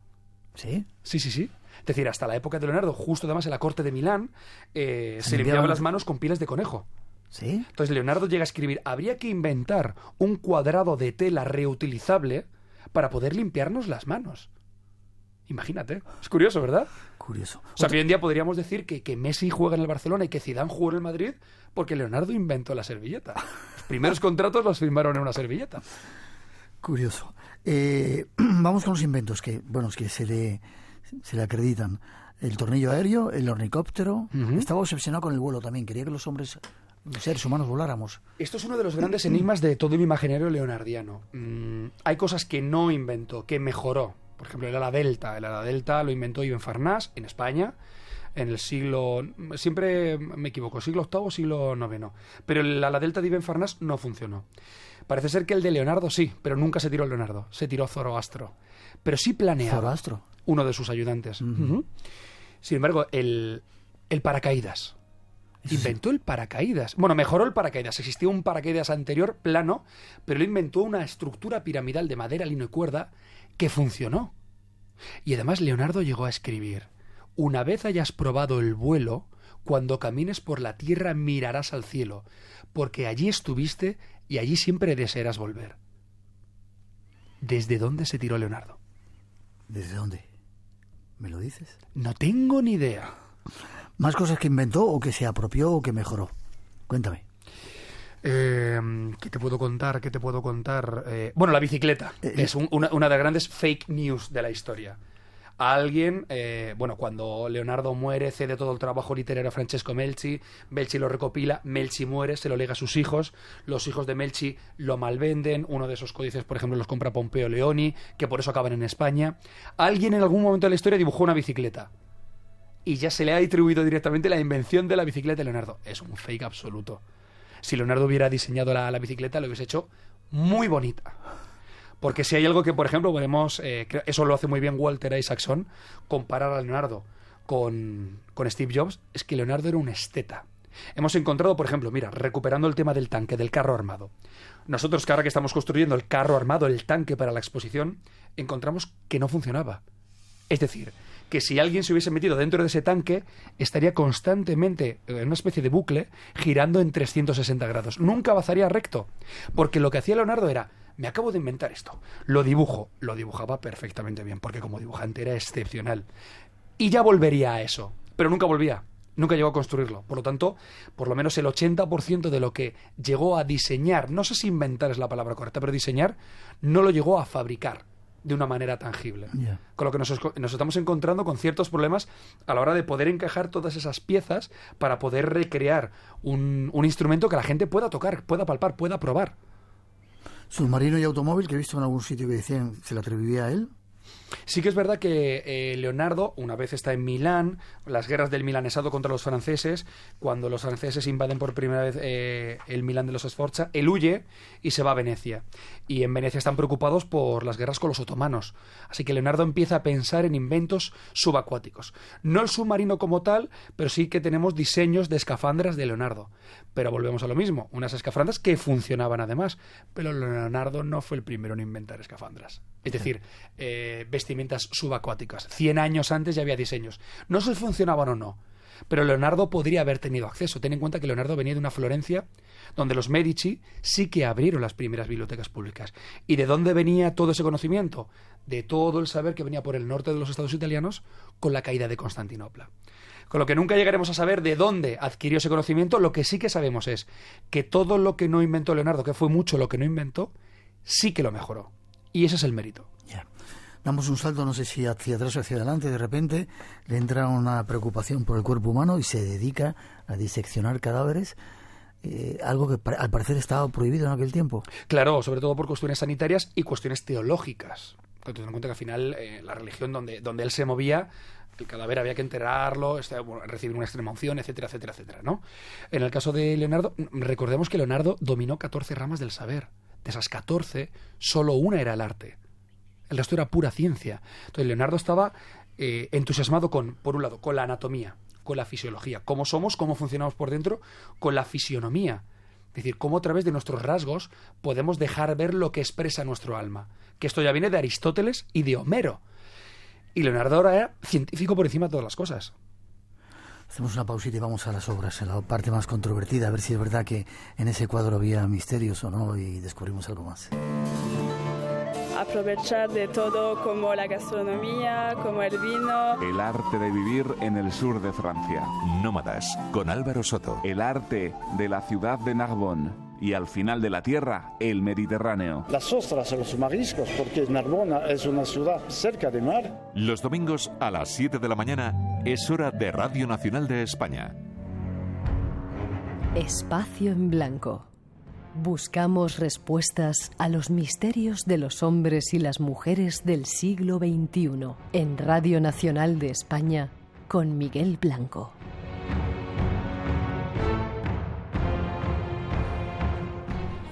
Speaker 1: ¿Sí?
Speaker 3: Sí. Es decir, hasta la época de Leonardo, justo además en la corte de Milán, se limpiaba las manos con pieles de conejo.
Speaker 1: ¿Sí?
Speaker 3: Entonces Leonardo llega a escribir: habría que inventar un cuadrado de tela reutilizable para poder limpiarnos las manos. Imagínate. Es curioso, ¿verdad?
Speaker 1: Curioso.
Speaker 3: O sea, que hoy en día podríamos decir que Messi juega en el Barcelona y que Zidane jugó en el Madrid porque Leonardo inventó la servilleta. Los primeros contratos los firmaron en una servilleta.
Speaker 1: Curioso. Vamos con los inventos que se le acreditan. El tornillo aéreo, el ornicóptero. Estaba obsesionado con el vuelo también. Quería que los seres humanos voláramos.
Speaker 3: Esto es uno de los grandes enigmas de todo el imaginario leonardiano. Hay cosas que no inventó, que mejoró. Por ejemplo, el ala delta. El ala delta lo inventó Ibn Farnás en España en el siglo... Siempre me equivoco, siglo VIII, siglo IX. Pero el ala delta de Ibn Farnás no funcionó. Parece ser que el de Leonardo sí, pero nunca se tiró Leonardo. Se tiró Zoroastro. Pero sí planeaba.
Speaker 1: Zoroastro.
Speaker 3: Uno de sus ayudantes. Sin embargo, el paracaídas. Inventó el paracaídas. Bueno, mejoró el paracaídas. Existía un paracaídas anterior, plano, pero él inventó una estructura piramidal de madera, lino y cuerda que funcionó. Y además Leonardo llegó a escribir: una vez hayas probado el vuelo, cuando camines por la tierra mirarás al cielo, porque allí estuviste y allí siempre desearás volver. ¿Desde dónde se tiró Leonardo?
Speaker 1: ¿Desde dónde? ¿Me lo dices?
Speaker 3: No tengo ni idea.
Speaker 1: ¿Más cosas que inventó o que se apropió o que mejoró? Cuéntame.
Speaker 3: ¿Qué te puedo contar? Bueno, la bicicleta, que es una de las grandes fake news de la historia. Alguien, cuando Leonardo muere, cede todo el trabajo literario a Francesco Melzi, Melzi lo recopila, Melzi muere, se lo lega a sus hijos, los hijos de Melzi lo malvenden, uno de esos códices, por ejemplo, los compra Pompeo Leoni, que por eso acaban en España. Alguien en algún momento de la historia dibujó una bicicleta y ya se le ha atribuido directamente la invención de la bicicleta de Leonardo. Es un fake absoluto. Si Leonardo hubiera diseñado la bicicleta, lo hubiese hecho muy bonita. Porque si hay algo que, por ejemplo, podemos... eso lo hace muy bien Walter Isaacson, comparar a Leonardo con Steve Jobs, es que Leonardo era un esteta. Hemos encontrado, por ejemplo, mira, recuperando el tema del tanque, del carro armado. Nosotros, que ahora que estamos construyendo el carro armado, el tanque para la exposición, encontramos que no funcionaba. Es decir, que si alguien se hubiese metido dentro de ese tanque, estaría constantemente en una especie de bucle girando en 360 grados. Nunca avanzaría recto. Porque lo que hacía Leonardo era: me acabo de inventar esto, lo dibujo. Lo dibujaba perfectamente bien, porque como dibujante era excepcional. Y ya volvería a eso, pero nunca volvía. Nunca llegó a construirlo. Por lo tanto, por lo menos el 80% de lo que llegó a diseñar, no sé si inventar es la palabra correcta, pero diseñar, no lo llegó a fabricar de una manera tangible.
Speaker 1: Yeah.
Speaker 3: Con lo que nos estamos encontrando con ciertos problemas a la hora de poder encajar todas esas piezas para poder recrear un instrumento que la gente pueda tocar, pueda palpar, pueda probar.
Speaker 1: Submarino y automóvil, que he visto en algún sitio que decían se le atribuía a él.
Speaker 3: Sí que es verdad que Leonardo, una vez está en Milán, las guerras del milanesado contra los franceses, cuando los franceses invaden por primera vez el Milán de los Sforza, él huye y se va a Venecia. Y en Venecia están preocupados por las guerras con los otomanos. Así que Leonardo empieza a pensar en inventos subacuáticos. No el submarino como tal, pero sí que tenemos diseños de escafandras de Leonardo. Pero volvemos a lo mismo, unas escafandras que funcionaban además. Pero Leonardo no fue el primero en inventar escafandras. Es decir, vestimentas subacuáticas. 100 años antes ya había diseños. No sé si funcionaban o no, pero Leonardo podría haber tenido acceso. Ten en cuenta que Leonardo venía de una Florencia donde los Medici sí que abrieron las primeras bibliotecas públicas. ¿Y de dónde venía todo ese conocimiento? De todo el saber que venía por el norte de los estados italianos con la caída de Constantinopla. Con lo que nunca llegaremos a saber de dónde adquirió ese conocimiento. Lo que sí que sabemos es que todo lo que no inventó Leonardo, que fue mucho lo que no inventó, sí que lo mejoró. Y ese es el mérito.
Speaker 1: Yeah. Damos un salto, no sé si hacia atrás o hacia adelante, de repente le entra una preocupación por el cuerpo humano y se dedica a diseccionar cadáveres, algo que al parecer estaba prohibido en aquel tiempo.
Speaker 3: Claro, sobre todo por cuestiones sanitarias y cuestiones teológicas. Teniendo en cuenta que al final la religión donde él se movía, el cadáver había que enterrarlo, recibir una extrema unción, etcétera, etcétera, etcétera, ¿no? En el caso de Leonardo, recordemos que Leonardo dominó 14 ramas del saber. De esas 14, solo una era el arte. El resto era pura ciencia. Entonces Leonardo estaba entusiasmado por un lado, con la anatomía, con la fisiología, cómo somos, cómo funcionamos por dentro, con la fisionomía. Es decir, cómo a través de nuestros rasgos podemos dejar ver lo que expresa nuestro alma. Que esto ya viene de Aristóteles y de Homero. Y Leonardo ahora era científico por encima de todas las cosas.
Speaker 1: Hacemos una pausita y vamos a las obras, a la parte más controvertida, a ver si es verdad que en ese cuadro había misterios o no, y descubrimos algo más.
Speaker 10: Aprovechar de todo, como la gastronomía, como el vino.
Speaker 11: El arte de vivir en el sur de Francia.
Speaker 12: Nómadas, con Álvaro Soto.
Speaker 11: El arte de la ciudad de Narbonne. Y al final de la tierra, el Mediterráneo.
Speaker 13: Las ostras, los mariscos, porque Narbona es una ciudad cerca del mar.
Speaker 12: Los domingos a las 7 de la mañana, Es hora de Radio Nacional de España.
Speaker 2: Espacio en Blanco. Buscamos respuestas a los misterios de los hombres y las mujeres del siglo XXI en Radio Nacional de España con Miguel Blanco.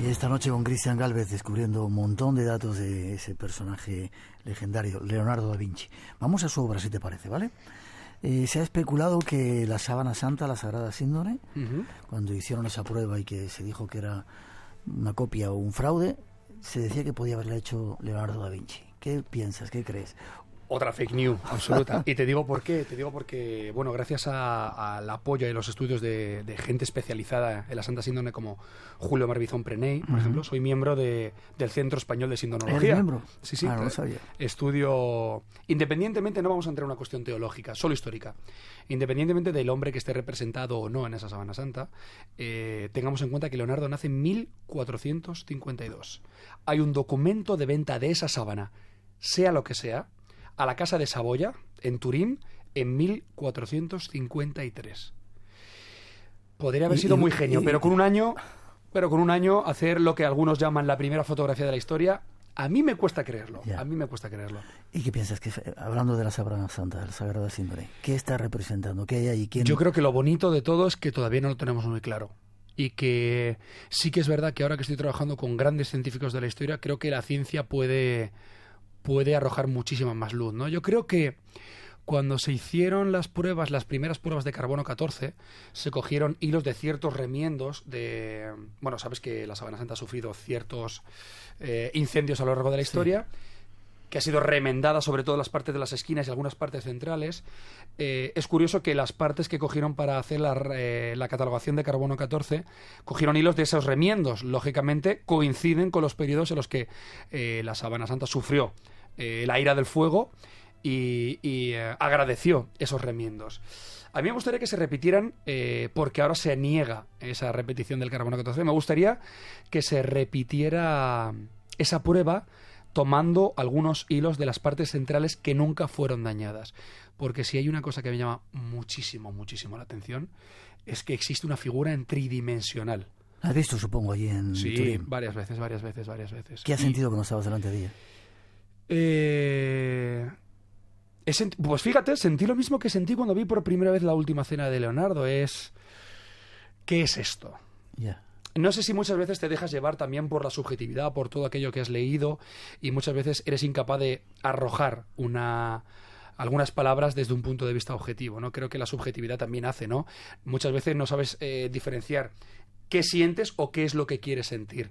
Speaker 1: Y esta noche con Cristian Gálvez descubriendo un montón de datos de ese personaje legendario, Leonardo da Vinci. Vamos a su obra, si te parece, ¿vale? Se ha especulado que la sábana santa, la Sagrada Síndone, cuando hicieron esa prueba y que se dijo que era una copia o un fraude, se decía que podía haberla hecho Leonardo da Vinci. ¿Qué piensas? ¿Qué crees?
Speaker 3: Otra fake news absoluta. Y te digo por qué. Te digo porque, bueno, gracias al apoyo y los estudios de gente especializada en la Santa Síndone como Julio Marbizón Preney, por ejemplo, soy miembro del Centro Español de Sindonología.
Speaker 1: ¿Eres miembro?
Speaker 3: Sí.
Speaker 1: No lo sabía.
Speaker 3: Estudio, independientemente, no vamos a entrar en una cuestión teológica, solo histórica. Independientemente del hombre que esté representado o no en esa sábana santa, tengamos en cuenta que Leonardo nace en 1452. Hay un documento de venta de esa sábana, sea lo que sea, a la Casa de Saboya, en Turín, en 1453. Podría haber sido muy genio, pero con un año hacer lo que algunos llaman la primera fotografía de la historia, a mí me cuesta creerlo.
Speaker 1: Ya.
Speaker 3: A mí me cuesta creerlo.
Speaker 1: ¿Y qué piensas? Que hablando de la Sábana Santa, de la Sagrada Síndone, ¿qué está representando? ¿Qué hay ahí? ¿Quién?
Speaker 3: Yo creo que lo bonito de todo es que todavía no lo tenemos muy claro. Y que sí que es verdad que ahora que estoy trabajando con grandes científicos de la historia, creo que la ciencia puede arrojar muchísima más luz, ¿no? Yo creo que cuando se hicieron las primeras pruebas de carbono 14, se cogieron hilos de ciertos remiendos de... Bueno, sabes que la Sábana Santa ha sufrido ciertos incendios a lo largo de la historia, que ha sido remendada sobre todo las partes de las esquinas y algunas partes centrales. Es curioso que las partes que cogieron para hacer la catalogación de carbono 14 cogieron hilos de esos remiendos. Lógicamente coinciden con los periodos en los que la Sábana Santa sufrió la ira del fuego y agradeció esos remiendos. A mí me gustaría que se repitieran, porque ahora se niega esa repetición del carbono 14. Me gustaría que se repitiera esa prueba tomando algunos hilos de las partes centrales que nunca fueron dañadas. Porque si hay una cosa que me llama muchísimo la atención, es que existe una figura en tridimensional.
Speaker 1: ¿La has visto, supongo, allí en
Speaker 3: Sí,
Speaker 1: Turín?
Speaker 3: varias veces.
Speaker 1: ¿Qué has sentido cuando estabas delante de ella?
Speaker 3: Pues fíjate, sentí lo mismo que sentí cuando vi por primera vez La Última Cena de Leonardo. ¿Qué es esto?
Speaker 1: Ya.
Speaker 3: No sé si muchas veces te dejas llevar también por la subjetividad, por todo aquello que has leído, y muchas veces eres incapaz de arrojar algunas palabras desde un punto de vista objetivo, ¿no? Creo que la subjetividad también hace, ¿no? Muchas veces no sabes diferenciar qué sientes o qué es lo que quieres sentir.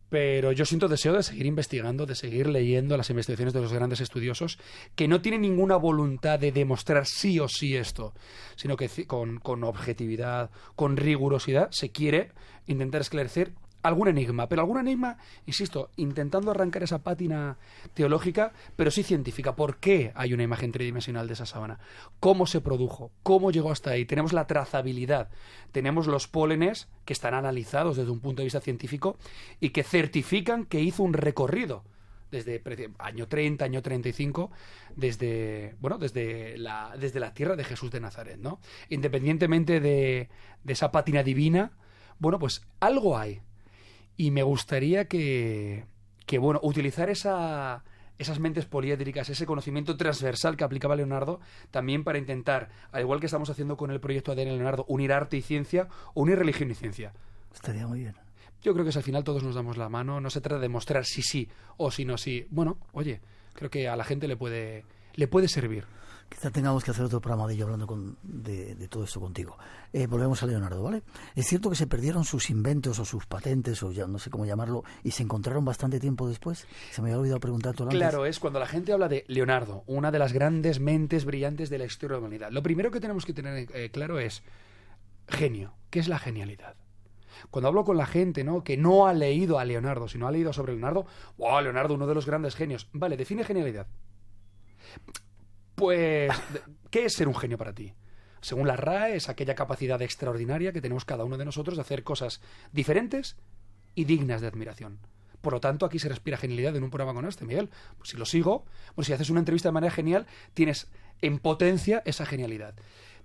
Speaker 3: Pero yo siento deseo de seguir investigando, de seguir leyendo las investigaciones de los grandes estudiosos, que no tienen ninguna voluntad de demostrar sí o sí esto, sino que con objetividad, con rigurosidad, se quiere intentar esclarecer algún enigma, pero algún enigma, insisto, intentando arrancar esa pátina teológica, pero sí científica. ¿Por qué hay una imagen tridimensional de esa sábana? ¿Cómo se produjo? ¿Cómo llegó hasta ahí? Tenemos la trazabilidad, tenemos los pólenes que están analizados desde un punto de vista científico y que certifican que hizo un recorrido desde año 30, año 35, desde la tierra de Jesús de Nazaret, ¿no? Independientemente de esa pátina divina, bueno, pues algo hay. Y me gustaría que utilizar esas mentes poliédricas, ese conocimiento transversal que aplicaba Leonardo, también para intentar, al igual que estamos haciendo con el proyecto ADN Leonardo, unir arte y ciencia, o unir religión y ciencia.
Speaker 1: Estaría muy bien.
Speaker 3: Yo creo que si al final todos nos damos la mano, no se trata de mostrar si sí o si no sí. Bueno, oye, creo que a la gente le puede servir.
Speaker 1: Quizá tengamos que hacer otro programa de ello hablando de todo esto contigo. Volvemos a Leonardo, ¿vale? Es cierto que se perdieron sus inventos o sus patentes, o ya no sé cómo llamarlo, y se encontraron bastante tiempo después. Se me había olvidado preguntarte antes.
Speaker 3: Claro, es cuando la gente habla de Leonardo, una de las grandes mentes brillantes de la historia de la humanidad. Lo primero que tenemos que tener claro es genio. ¿Qué es la genialidad? Cuando hablo con la gente, ¿no?, que no ha leído a Leonardo, sino ha leído sobre Leonardo, ¡wow! Leonardo, uno de los grandes genios. Vale, define genialidad. Pues, ¿qué es ser un genio para ti? Según la RAE, es aquella capacidad extraordinaria que tenemos cada uno de nosotros de hacer cosas diferentes y dignas de admiración. Por lo tanto, aquí se respira genialidad en un programa con este, Miguel. Pues si lo sigo, si haces una entrevista de manera genial, tienes en potencia esa genialidad.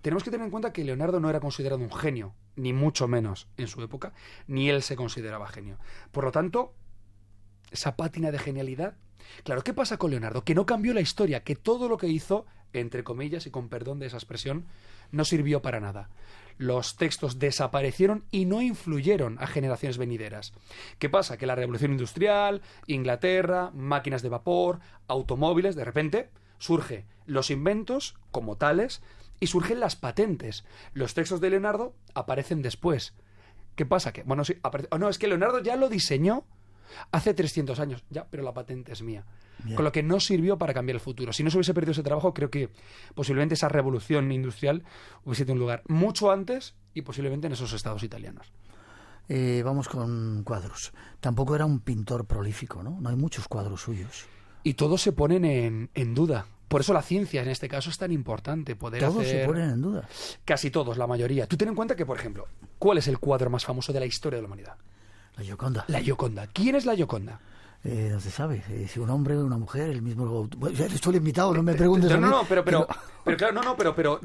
Speaker 3: Tenemos que tener en cuenta que Leonardo no era considerado un genio, ni mucho menos en su época, ni él se consideraba genio. Por lo tanto, esa pátina de genialidad... Claro, ¿qué pasa con Leonardo? Que no cambió la historia, que todo lo que hizo, entre comillas y con perdón de esa expresión, no sirvió para nada. Los textos desaparecieron y no influyeron a generaciones venideras. ¿Qué pasa? Que la revolución industrial, Inglaterra, máquinas de vapor, automóviles, de repente surgen los inventos como tales y surgen las patentes. Los textos de Leonardo aparecen después. ¿Qué pasa? Que, bueno, sí, no, es que Leonardo ya lo diseñó hace 300 años, ya, pero la patente es mía. Bien. Con lo que no sirvió para cambiar el futuro. Si no se hubiese perdido ese trabajo, creo que posiblemente esa revolución industrial hubiese tenido un lugar mucho antes y posiblemente en esos estados italianos.
Speaker 1: Vamos con cuadros. Tampoco era un pintor prolífico, ¿no? No hay muchos cuadros suyos.
Speaker 3: Y todos se ponen en duda. Por eso la ciencia en este caso es tan importante.
Speaker 1: Todos se ponen en duda.
Speaker 3: Casi todos, la mayoría. Tú ten en cuenta que, por ejemplo, ¿cuál es el cuadro más famoso de la historia de la humanidad?
Speaker 1: La Gioconda.
Speaker 3: La Gioconda. ¿Quién es la Gioconda?
Speaker 1: No se sabe. Si un hombre o una mujer, el mismo... Bueno, ya estoy invitado, no me preguntes a mí.
Speaker 3: Pero claro, pero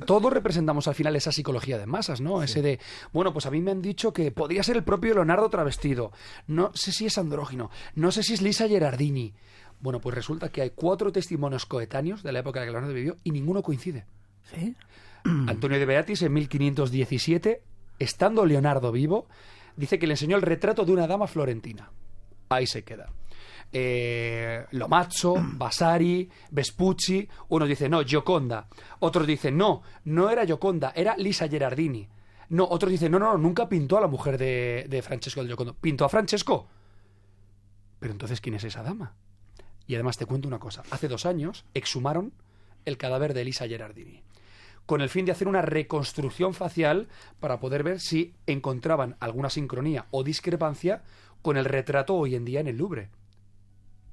Speaker 3: todos representamos al final esa psicología de masas, ¿no? Sí. Ese de, bueno, pues a mí me han dicho que podría ser el propio Leonardo travestido. No sé si es andrógino. No sé si es Lisa Gerardini. Bueno, pues resulta que hay 4 testimonios coetáneos de la época en la que Leonardo vivió y ninguno coincide.
Speaker 1: ¿Sí?
Speaker 3: Antonio de Beatis, en 1517, estando Leonardo vivo, dice que le enseñó el retrato de una dama florentina. Ahí se queda. Lomazzo, Vasari, Vespucci. Unos dicen, no, Gioconda. Otros dicen, no era Gioconda, era Lisa Gerardini. No, otros dicen, no, nunca pintó a la mujer de Francesco del Giocondo. ¿Pintó a Francesco? Pero entonces, ¿quién es esa dama? Y además te cuento una cosa. Hace 2 años exhumaron el cadáver de Lisa Gerardini, con el fin de hacer una reconstrucción facial para poder ver si encontraban alguna sincronía o discrepancia con el retrato hoy en día en el Louvre.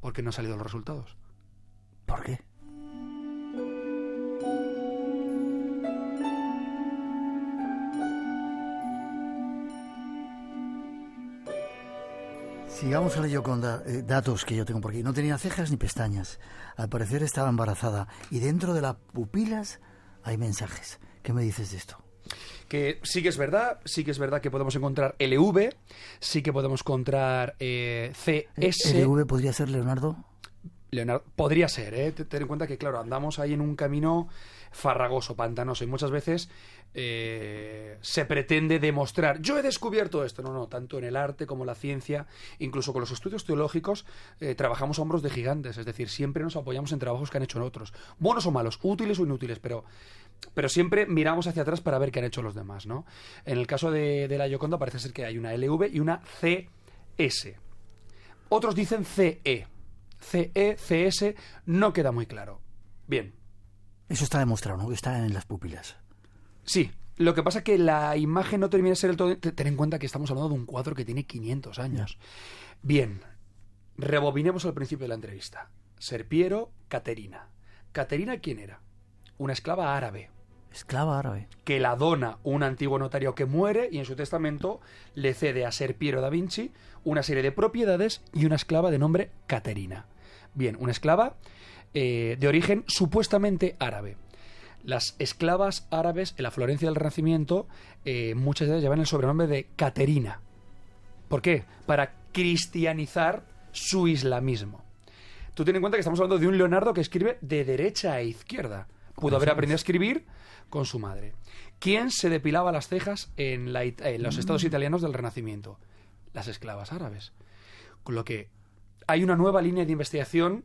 Speaker 3: ¿Por qué no han salido los resultados?
Speaker 1: ¿Por qué? Sigamos a la Gioconda. Datos que yo tengo por aquí. No tenía cejas ni pestañas. Al parecer estaba embarazada. Y dentro de las pupilas hay mensajes. ¿Qué me dices de esto?
Speaker 3: Que sí que es verdad que podemos encontrar LV, sí que podemos encontrar CS.
Speaker 1: ¿LV podría ser Leonardo?
Speaker 3: Leonardo podría ser, ten en cuenta que, claro, andamos ahí en un camino farragoso, pantanoso, y muchas veces se pretende demostrar, yo he descubierto esto. No, tanto en el arte como en la ciencia, incluso con los estudios teológicos, trabajamos a hombros de gigantes, es decir, siempre nos apoyamos en trabajos que han hecho otros, buenos o malos, útiles o inútiles, pero siempre miramos hacia atrás para ver qué han hecho los demás, ¿no? En el caso de la Gioconda parece ser que hay una LV y una CS. Otros dicen CE. CE, CS, no queda muy claro. Bien.
Speaker 1: Eso está demostrado, ¿no? Que está en las pupilas.
Speaker 3: Sí. Lo que pasa es que la imagen no termina de ser el todo... Ten en cuenta que estamos hablando de un cuadro que tiene 500 años. Bien. Rebobinemos al principio de la entrevista. Serpiero, Caterina. ¿Caterina quién era? Una esclava árabe.
Speaker 1: Esclava árabe.
Speaker 3: Que la dona un antiguo notario que muere y en su testamento le cede a Serpiero da Vinci una serie de propiedades y una esclava de nombre Caterina. Bien, una esclava de origen supuestamente árabe. Las esclavas árabes en la Florencia del Renacimiento, muchas de ellas llevan el sobrenombre de Caterina. ¿Por qué? Para cristianizar su islamismo. Tú ten en cuenta que estamos hablando de un Leonardo que escribe de derecha a izquierda. Pudo haber aprendido a escribir con su madre. ¿Quién se depilaba las cejas en los estados italianos del Renacimiento? Las esclavas árabes. Con lo que hay una nueva línea de investigación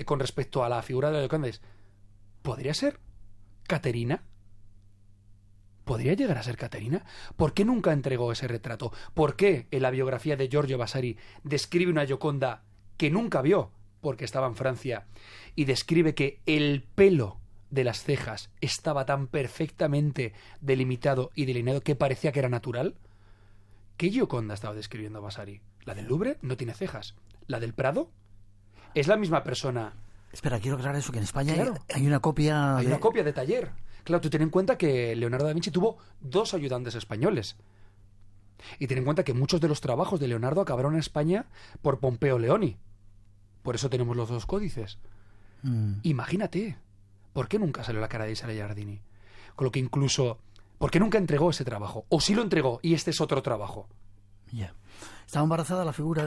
Speaker 3: con respecto a la figura de la Gioconda. ¿Podría ser Caterina? ¿Podría llegar a ser Caterina? ¿Por qué nunca entregó ese retrato? ¿Por qué en la biografía de Giorgio Vasari describe una Gioconda que nunca vio porque estaba en Francia y describe que el pelo de las cejas estaba tan perfectamente delimitado y delineado que parecía que era natural? ¿Qué Gioconda estaba describiendo Vasari? ¿La del Louvre? No tiene cejas. ¿La del Prado? ¿Es la misma persona?
Speaker 1: Espera, quiero aclarar eso, que en España
Speaker 3: claro,
Speaker 1: hay una copia...
Speaker 3: Hay una copia de taller. Claro, tú ten en cuenta que Leonardo da Vinci tuvo 2 ayudantes españoles. Y ten en cuenta que muchos de los trabajos de Leonardo acabaron en España por Pompeo Leoni. Por eso tenemos los 2 códices. Imagínate, ¿por qué nunca salió la cara de Isabella Giardini? Con lo que incluso, ¿por qué nunca entregó ese trabajo? O sí lo entregó y este es otro trabajo.
Speaker 1: Ya. ¿Estaba embarazada la figura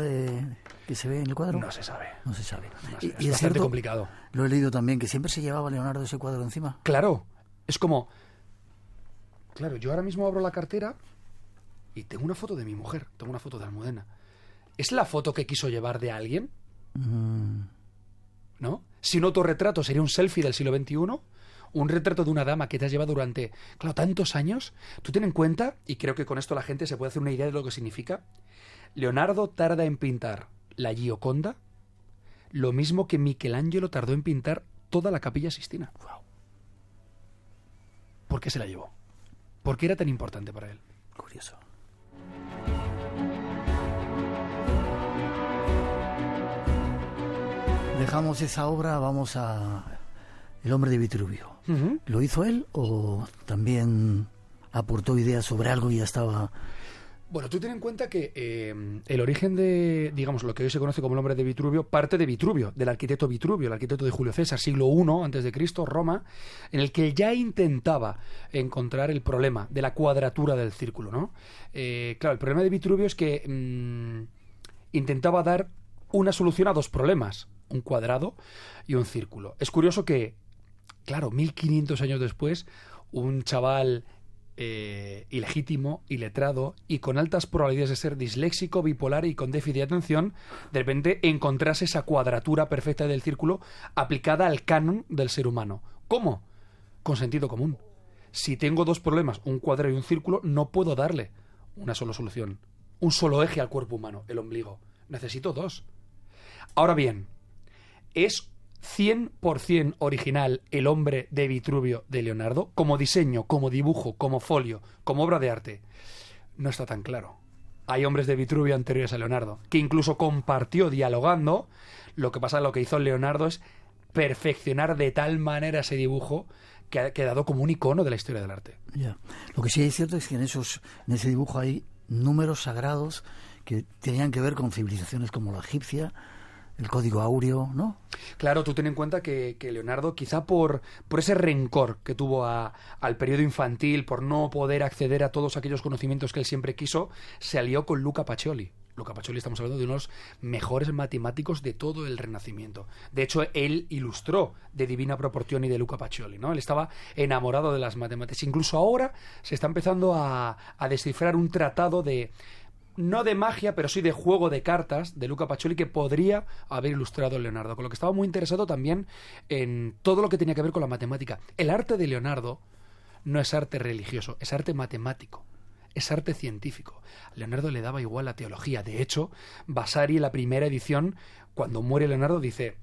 Speaker 1: que se ve en el cuadro?
Speaker 3: No se sabe.
Speaker 1: No se sabe.
Speaker 3: Y es
Speaker 1: es
Speaker 3: bastante
Speaker 1: cierto,
Speaker 3: complicado.
Speaker 1: Lo he leído también, que siempre se llevaba Leonardo ese cuadro encima.
Speaker 3: Claro, es como... Claro, yo ahora mismo abro la cartera y tengo una foto de mi mujer, tengo una foto de Almudena. ¿Es la foto que quiso llevar de alguien? ¿No? Si un autorretrato sería un selfie del siglo XXI, un retrato de una dama que te has llevado durante, claro, tantos años. Tú ten en cuenta, y creo que con esto la gente se puede hacer una idea de lo que significa, Leonardo tarda en pintar la Gioconda lo mismo que Michelangelo tardó en pintar toda la Capilla Sistina. Wow. ¿Por qué se la llevó? ¿Por qué era tan importante para él?
Speaker 1: Curioso. Dejamos esa obra, vamos a El hombre de Vitruvio. ¿Lo hizo él o también aportó ideas sobre algo y ya estaba...?
Speaker 3: Bueno, tú ten en cuenta que el origen de, digamos, lo que hoy se conoce como el hombre de Vitruvio, parte de Vitruvio, del arquitecto Vitruvio, el arquitecto de Julio César, siglo I a.C., Roma, en el que ya intentaba encontrar el problema de la cuadratura del círculo, ¿no? Claro, el problema de Vitruvio es que intentaba dar una solución a 2 problemas, un cuadrado y un círculo. Es curioso que, claro, 1500 años después, un chaval ilegítimo, iletrado y con altas probabilidades de ser disléxico, bipolar y con déficit de atención, de repente encontrase esa cuadratura perfecta del círculo aplicada al canon del ser humano. ¿Cómo? Con sentido común. Si tengo 2 problemas, un cuadrado y un círculo, no puedo darle una sola solución, un solo eje al cuerpo humano, el ombligo. Necesito 2. Ahora bien, ¿es 100% original el hombre de Vitruvio de Leonardo? Como diseño, como dibujo, como folio, como obra de arte. No está tan claro. Hay hombres de Vitruvio anteriores a Leonardo, que incluso compartió dialogando. Lo que pasa, lo que hizo Leonardo es perfeccionar de tal manera ese dibujo que ha quedado como un icono de la historia del arte.
Speaker 1: Ya. Lo que sí es cierto es que en ese dibujo hay números sagrados que tenían que ver con civilizaciones como la egipcia, el código áureo, ¿no?
Speaker 3: Claro, tú ten en cuenta que Leonardo, quizá por ese rencor que tuvo al periodo infantil, por no poder acceder a todos aquellos conocimientos que él siempre quiso, se alió con Luca Pacioli. Luca Pacioli, estamos hablando de uno de los mejores matemáticos de todo el Renacimiento. De hecho, él ilustró De Divina Proportione de Luca Pacioli, ¿no? Él estaba enamorado de las matemáticas. Incluso ahora se está empezando a descifrar un tratado no de magia, pero sí de juego de cartas de Luca Pacioli que podría haber ilustrado Leonardo, con lo que estaba muy interesado también en todo lo que tenía que ver con la matemática. El arte de Leonardo no es arte religioso, es arte matemático, es arte científico. A Leonardo le daba igual la teología. De hecho, Vasari, en la primera edición, cuando muere Leonardo, dice...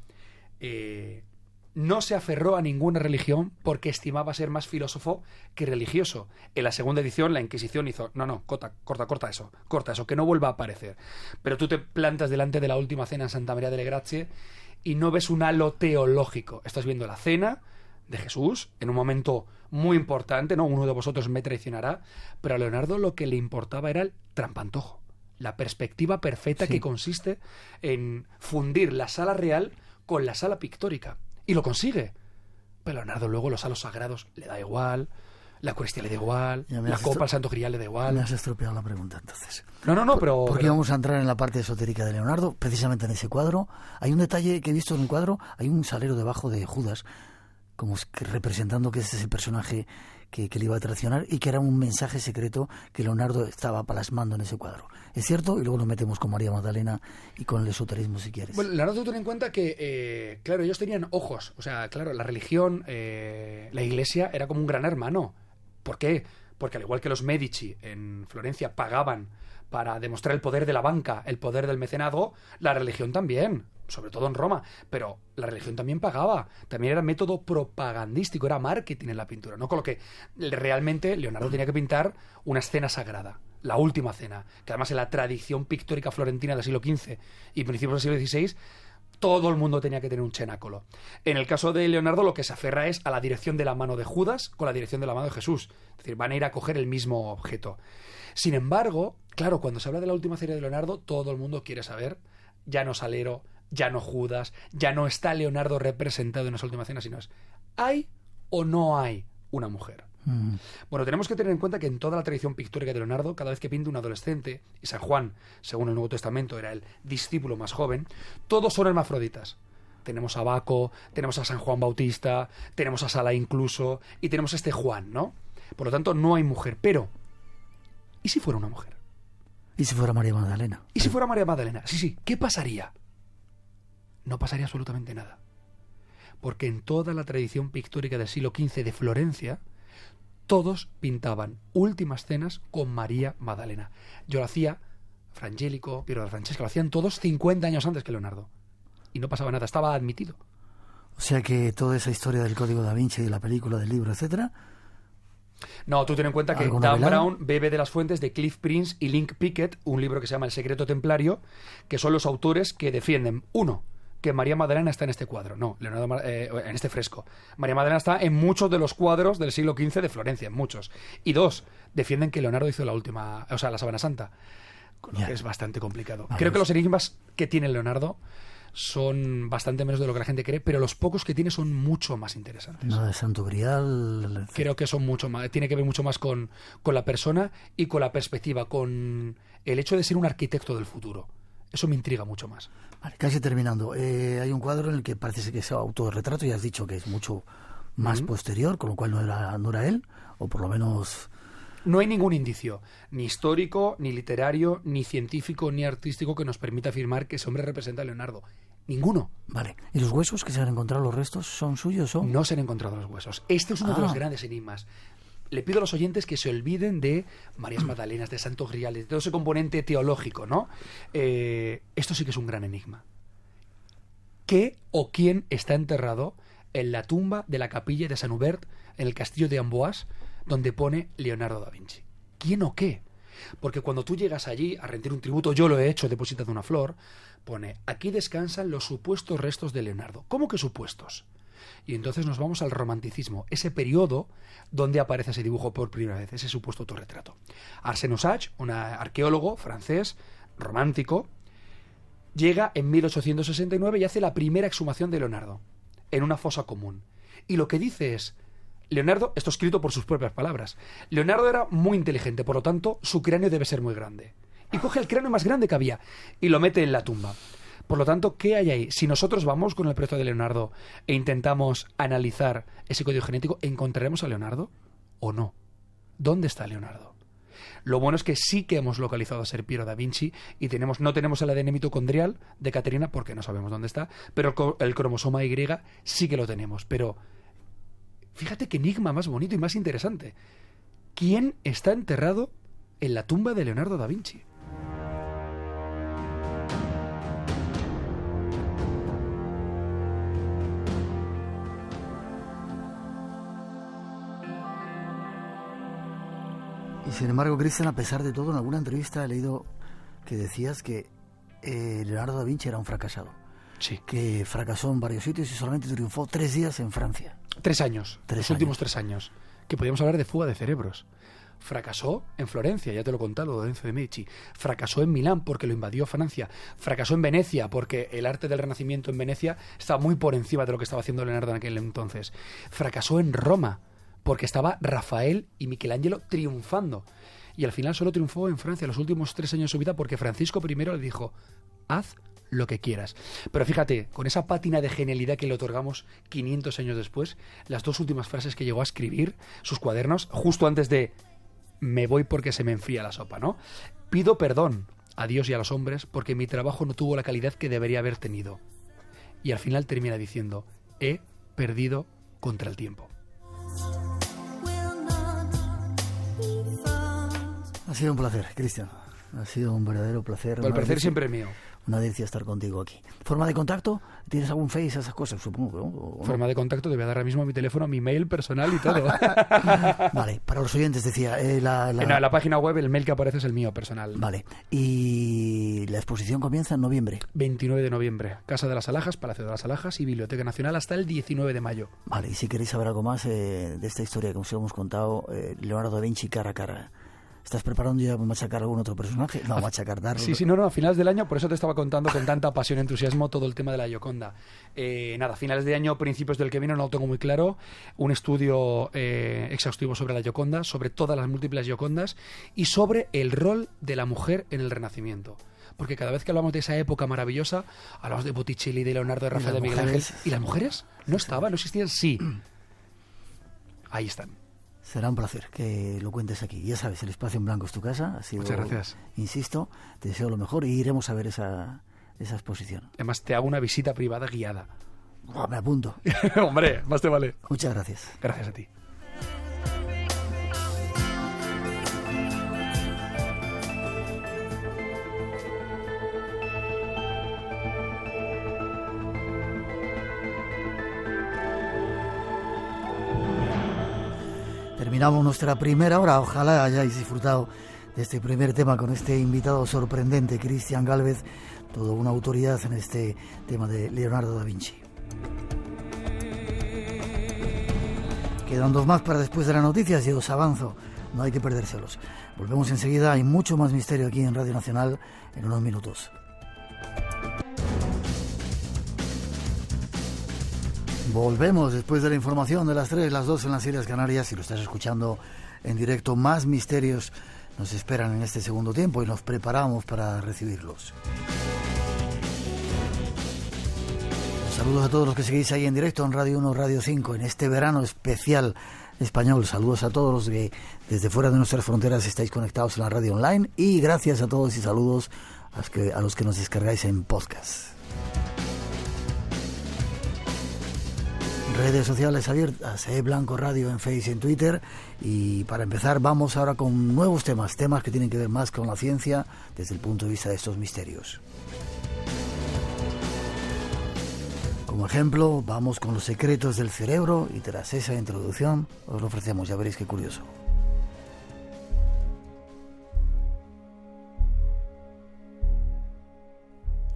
Speaker 3: no se aferró a ninguna religión porque estimaba ser más filósofo que religioso. En la segunda edición, la Inquisición hizo... No, corta eso, que no vuelva a aparecer. Pero tú te plantas delante de la última cena en Santa María delle Grazie y no ves un halo teológico. Estás viendo la cena de Jesús en un momento muy importante, ¿no? Uno de vosotros me traicionará. Pero a Leonardo lo que le importaba era el trampantojo, la perspectiva perfecta que consiste en fundir la sala real con la sala pictórica. Y lo consigue. Pero Leonardo luego los halos sagrados le da igual, la Eucaristía le da igual, la copa al Santo Grial le da igual.
Speaker 1: Me has estropeado la pregunta entonces.
Speaker 3: No, pero...
Speaker 1: Porque vamos a entrar en la parte esotérica de Leonardo, precisamente en ese cuadro. Hay un detalle que he visto en el cuadro, hay un salero debajo de Judas, como representando que este es el personaje que le iba a traicionar y que era un mensaje secreto que Leonardo estaba plasmando en ese cuadro. ¿Es cierto? Y luego nos metemos con María Magdalena y con el esoterismo, si quieres.
Speaker 3: Bueno, Leonardo, ten en cuenta que, claro, ellos tenían ojos. O sea, claro, la religión, la iglesia era como un gran hermano. ¿Por qué? Porque al igual que los Medici en Florencia pagaban para demostrar el poder de la banca, el poder del mecenazgo, la religión también, sobre todo en Roma, pero la religión también pagaba, también era método propagandístico, era marketing en la pintura, ¿no? Con lo que realmente Leonardo tenía que pintar una escena sagrada, la última cena, que además en la tradición pictórica florentina del siglo XV y principios del siglo XVI todo el mundo tenía que tener un cenáculo. En el caso de Leonardo, lo que se aferra es a la dirección de la mano de Judas con la dirección de la mano de Jesús. Es decir, van a ir a coger el mismo objeto. Sin embargo, claro, cuando se habla de la última cena de Leonardo, todo el mundo quiere saber, ya no Salero, ya no Judas, ya no está Leonardo representado en esa última cena, sino es, ¿hay o no hay una mujer? Bueno, tenemos que tener en cuenta que en toda la tradición pictórica de Leonardo, cada vez que pinta un adolescente, y San Juan, según el Nuevo Testamento, era el discípulo más joven, todos son hermafroditas. Tenemos a Baco, tenemos a San Juan Bautista, tenemos a Sala incluso, y tenemos a este Juan, ¿no? Por lo tanto, no hay mujer. Pero, ¿y si fuera una mujer?
Speaker 1: ¿Y si fuera María Magdalena?
Speaker 3: ¿Y si fuera María Magdalena? Sí, ¿qué pasaría? No pasaría absolutamente nada. Porque en toda la tradición pictórica del siglo XV de Florencia, todos pintaban últimas cenas con María Magdalena. Yo lo hacía, Frangélico, Piero de Francesca, lo hacían todos 50 años antes que Leonardo. Y no pasaba nada, estaba admitido.
Speaker 1: O sea que toda esa historia del Código da Vinci, de la película, del libro, etcétera...
Speaker 3: No, tú ten en cuenta que Dan Brown bebe de las fuentes de Cliff Prince y Link Pickett, un libro que se llama El secreto templario, que son los autores que defienden, uno, que María Magdalena está en este cuadro. No, Leonardo, en este fresco. María Magdalena está en muchos de los cuadros del siglo XV de Florencia, en muchos. Y dos, defienden que Leonardo hizo la última, o sea, la Sábana Santa. Con lo que es bastante complicado. Creo que los enigmas que tiene Leonardo son bastante menos de lo que la gente cree, pero los pocos que tiene son mucho más interesantes.
Speaker 1: Nada de Santo Grial.
Speaker 3: Creo que son mucho más, tiene que ver mucho más con la persona y con la perspectiva, con el hecho de ser un arquitecto del futuro. Eso me intriga mucho más.
Speaker 1: Vale, casi terminando. Hay un cuadro en el que parece que es autorretrato, y has dicho que es mucho más posterior, con lo cual no era él, o por lo menos...
Speaker 3: No hay ningún indicio, ni histórico, ni literario, ni científico, ni artístico, que nos permita afirmar que ese hombre representa a Leonardo. Ninguno.
Speaker 1: Vale. ¿Y los huesos que se han encontrado, los restos, son suyos o...?
Speaker 3: No se han encontrado los huesos. Este es uno de los grandes enigmas. Le pido a los oyentes que se olviden de Marías Magdalenas, de Santos Griales, de todo ese componente teológico, ¿no? Esto sí que es un gran enigma. ¿Qué o quién está enterrado en la tumba de la capilla de San Hubert, en el castillo de Amboise, donde pone Leonardo da Vinci? ¿Quién o qué? Porque cuando tú llegas allí a rendir un tributo, yo lo he hecho, depositado una flor, pone, aquí descansan los supuestos restos de Leonardo. ¿Cómo que supuestos? Y entonces nos vamos al romanticismo, ese periodo donde aparece ese dibujo por primera vez, ese supuesto autorretrato. Arsène Usage, un arqueólogo francés, romántico, llega en 1869 y hace la primera exhumación de Leonardo, en una fosa común. Y lo que dice es, Leonardo, esto escrito por sus propias palabras, Leonardo era muy inteligente, por lo tanto, su cráneo debe ser muy grande. Y coge el cráneo más grande que había y lo mete en la tumba. Por lo tanto, ¿qué hay ahí? Si nosotros vamos con el proyecto de Leonardo e intentamos analizar ese código genético, ¿encontraremos a Leonardo o no? ¿Dónde está Leonardo? Lo bueno es que sí que hemos localizado a Ser Piero da Vinci y no tenemos el ADN mitocondrial de Caterina porque no sabemos dónde está, pero el cromosoma Y sí que lo tenemos. Pero fíjate qué enigma más bonito y más interesante. ¿Quién está enterrado en la tumba de Leonardo da Vinci?
Speaker 1: Y sin embargo, Cristian, a pesar de todo, en alguna entrevista he leído que decías que Leonardo da Vinci era un fracasado.
Speaker 3: Sí.
Speaker 1: Que fracasó en varios sitios y solamente triunfó 3 días en Francia.
Speaker 3: 3 años. Los últimos 3 años. Que podríamos hablar de fuga de cerebros. Fracasó en Florencia, ya te lo he contado, Lorenzo de Medici. Fracasó en Milán porque lo invadió Francia. Fracasó en Venecia porque el arte del Renacimiento en Venecia estaba muy por encima de lo que estaba haciendo Leonardo en aquel entonces. Fracasó en Roma porque estaba Rafael y Michelangelo triunfando. Y al final solo triunfó en Francia los últimos 3 años de su vida porque Francisco I le dijo, haz lo que quieras. Pero fíjate, con esa pátina de genialidad que le otorgamos 500 años después, las 2 últimas frases que llegó a escribir, sus cuadernos, justo antes de me voy porque se me enfría la sopa, ¿no? Pido perdón a Dios y a los hombres porque mi trabajo no tuvo la calidad que debería haber tenido. Y al final termina diciendo, he perdido contra el tiempo.
Speaker 1: Ha sido un placer, Cristian. Ha sido un verdadero placer.
Speaker 3: El placer siempre es mío.
Speaker 1: una delicia estar contigo aquí. ¿Forma de contacto? ¿Tienes algún Face, esas cosas, supongo? ¿O
Speaker 3: forma de contacto, te voy a dar ahora mismo mi teléfono, mi mail personal y todo.
Speaker 1: Vale, para los oyentes decía...
Speaker 3: la página web, el mail que aparece es el mío personal.
Speaker 1: Vale, y la exposición comienza en noviembre.
Speaker 3: 29 de noviembre, Casa de las Alhajas, Palacio de las Alhajas y Biblioteca Nacional hasta el 19 de mayo.
Speaker 1: Vale, y si queréis saber algo más de esta historia que os hemos contado, Leonardo da Vinci cara a cara. ¿Estás preparando ya para machacar algún otro personaje? No, machacar, darlo.
Speaker 3: Sí, no, a finales del año, por eso te estaba contando con tanta pasión y entusiasmo todo el tema de la Gioconda. Finales de año, principios del que viene, no lo tengo muy claro, un estudio exhaustivo sobre la Gioconda, sobre todas las múltiples Giocondas y sobre el rol de la mujer en el Renacimiento. Porque cada vez que hablamos de esa época maravillosa, hablamos de Botticelli, de Leonardo, de Rafael, de Miguel Ángel. ¿Y las mujeres? ¿No estaban? ¿No existían? Sí. Ahí están.
Speaker 1: Será un placer que lo cuentes aquí. Ya sabes, el espacio en blanco es tu casa. Ha sido,
Speaker 3: muchas gracias.
Speaker 1: Insisto, te deseo lo mejor y iremos a ver esa exposición.
Speaker 3: Además, te hago una visita privada guiada.
Speaker 1: Me apunto.
Speaker 3: Hombre, más te vale.
Speaker 1: Muchas gracias.
Speaker 3: Gracias a ti.
Speaker 1: Terminamos nuestra primera hora. Ojalá hayáis disfrutado de este primer tema con este invitado sorprendente, Cristian Gálvez, toda una autoridad en este tema de Leonardo da Vinci. Quedan dos más para después de las noticias y os avanzo, no hay que perdérselos. Volvemos enseguida, hay mucho más misterio aquí en Radio Nacional en unos minutos. Volvemos después de la información de las 3, las 2 en las Islas Canarias. Si lo estás escuchando en directo, más misterios nos esperan en este segundo tiempo y nos preparamos para recibirlos. Saludos a todos los que seguís ahí en directo en Radio 1, Radio 5, en este verano especial español. Saludos a todos los que desde fuera de nuestras fronteras estáis conectados en la radio online y gracias a todos y saludos a los que nos descargáis en podcast. Redes sociales abiertas, Blanco Radio en Facebook y en Twitter. Y para empezar vamos ahora con nuevos temas que tienen que ver más con la ciencia desde el punto de vista de estos misterios. Como ejemplo, vamos con los secretos del cerebro y tras esa introducción os lo ofrecemos, ya veréis qué curioso.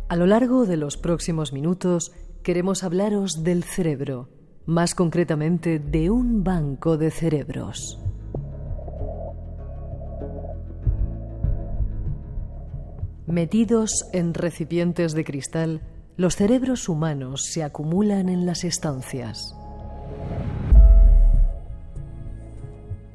Speaker 2: A lo largo de los próximos minutos queremos hablaros del cerebro. Más concretamente, de un banco de cerebros. Metidos en recipientes de cristal, los cerebros humanos se acumulan en las estancias.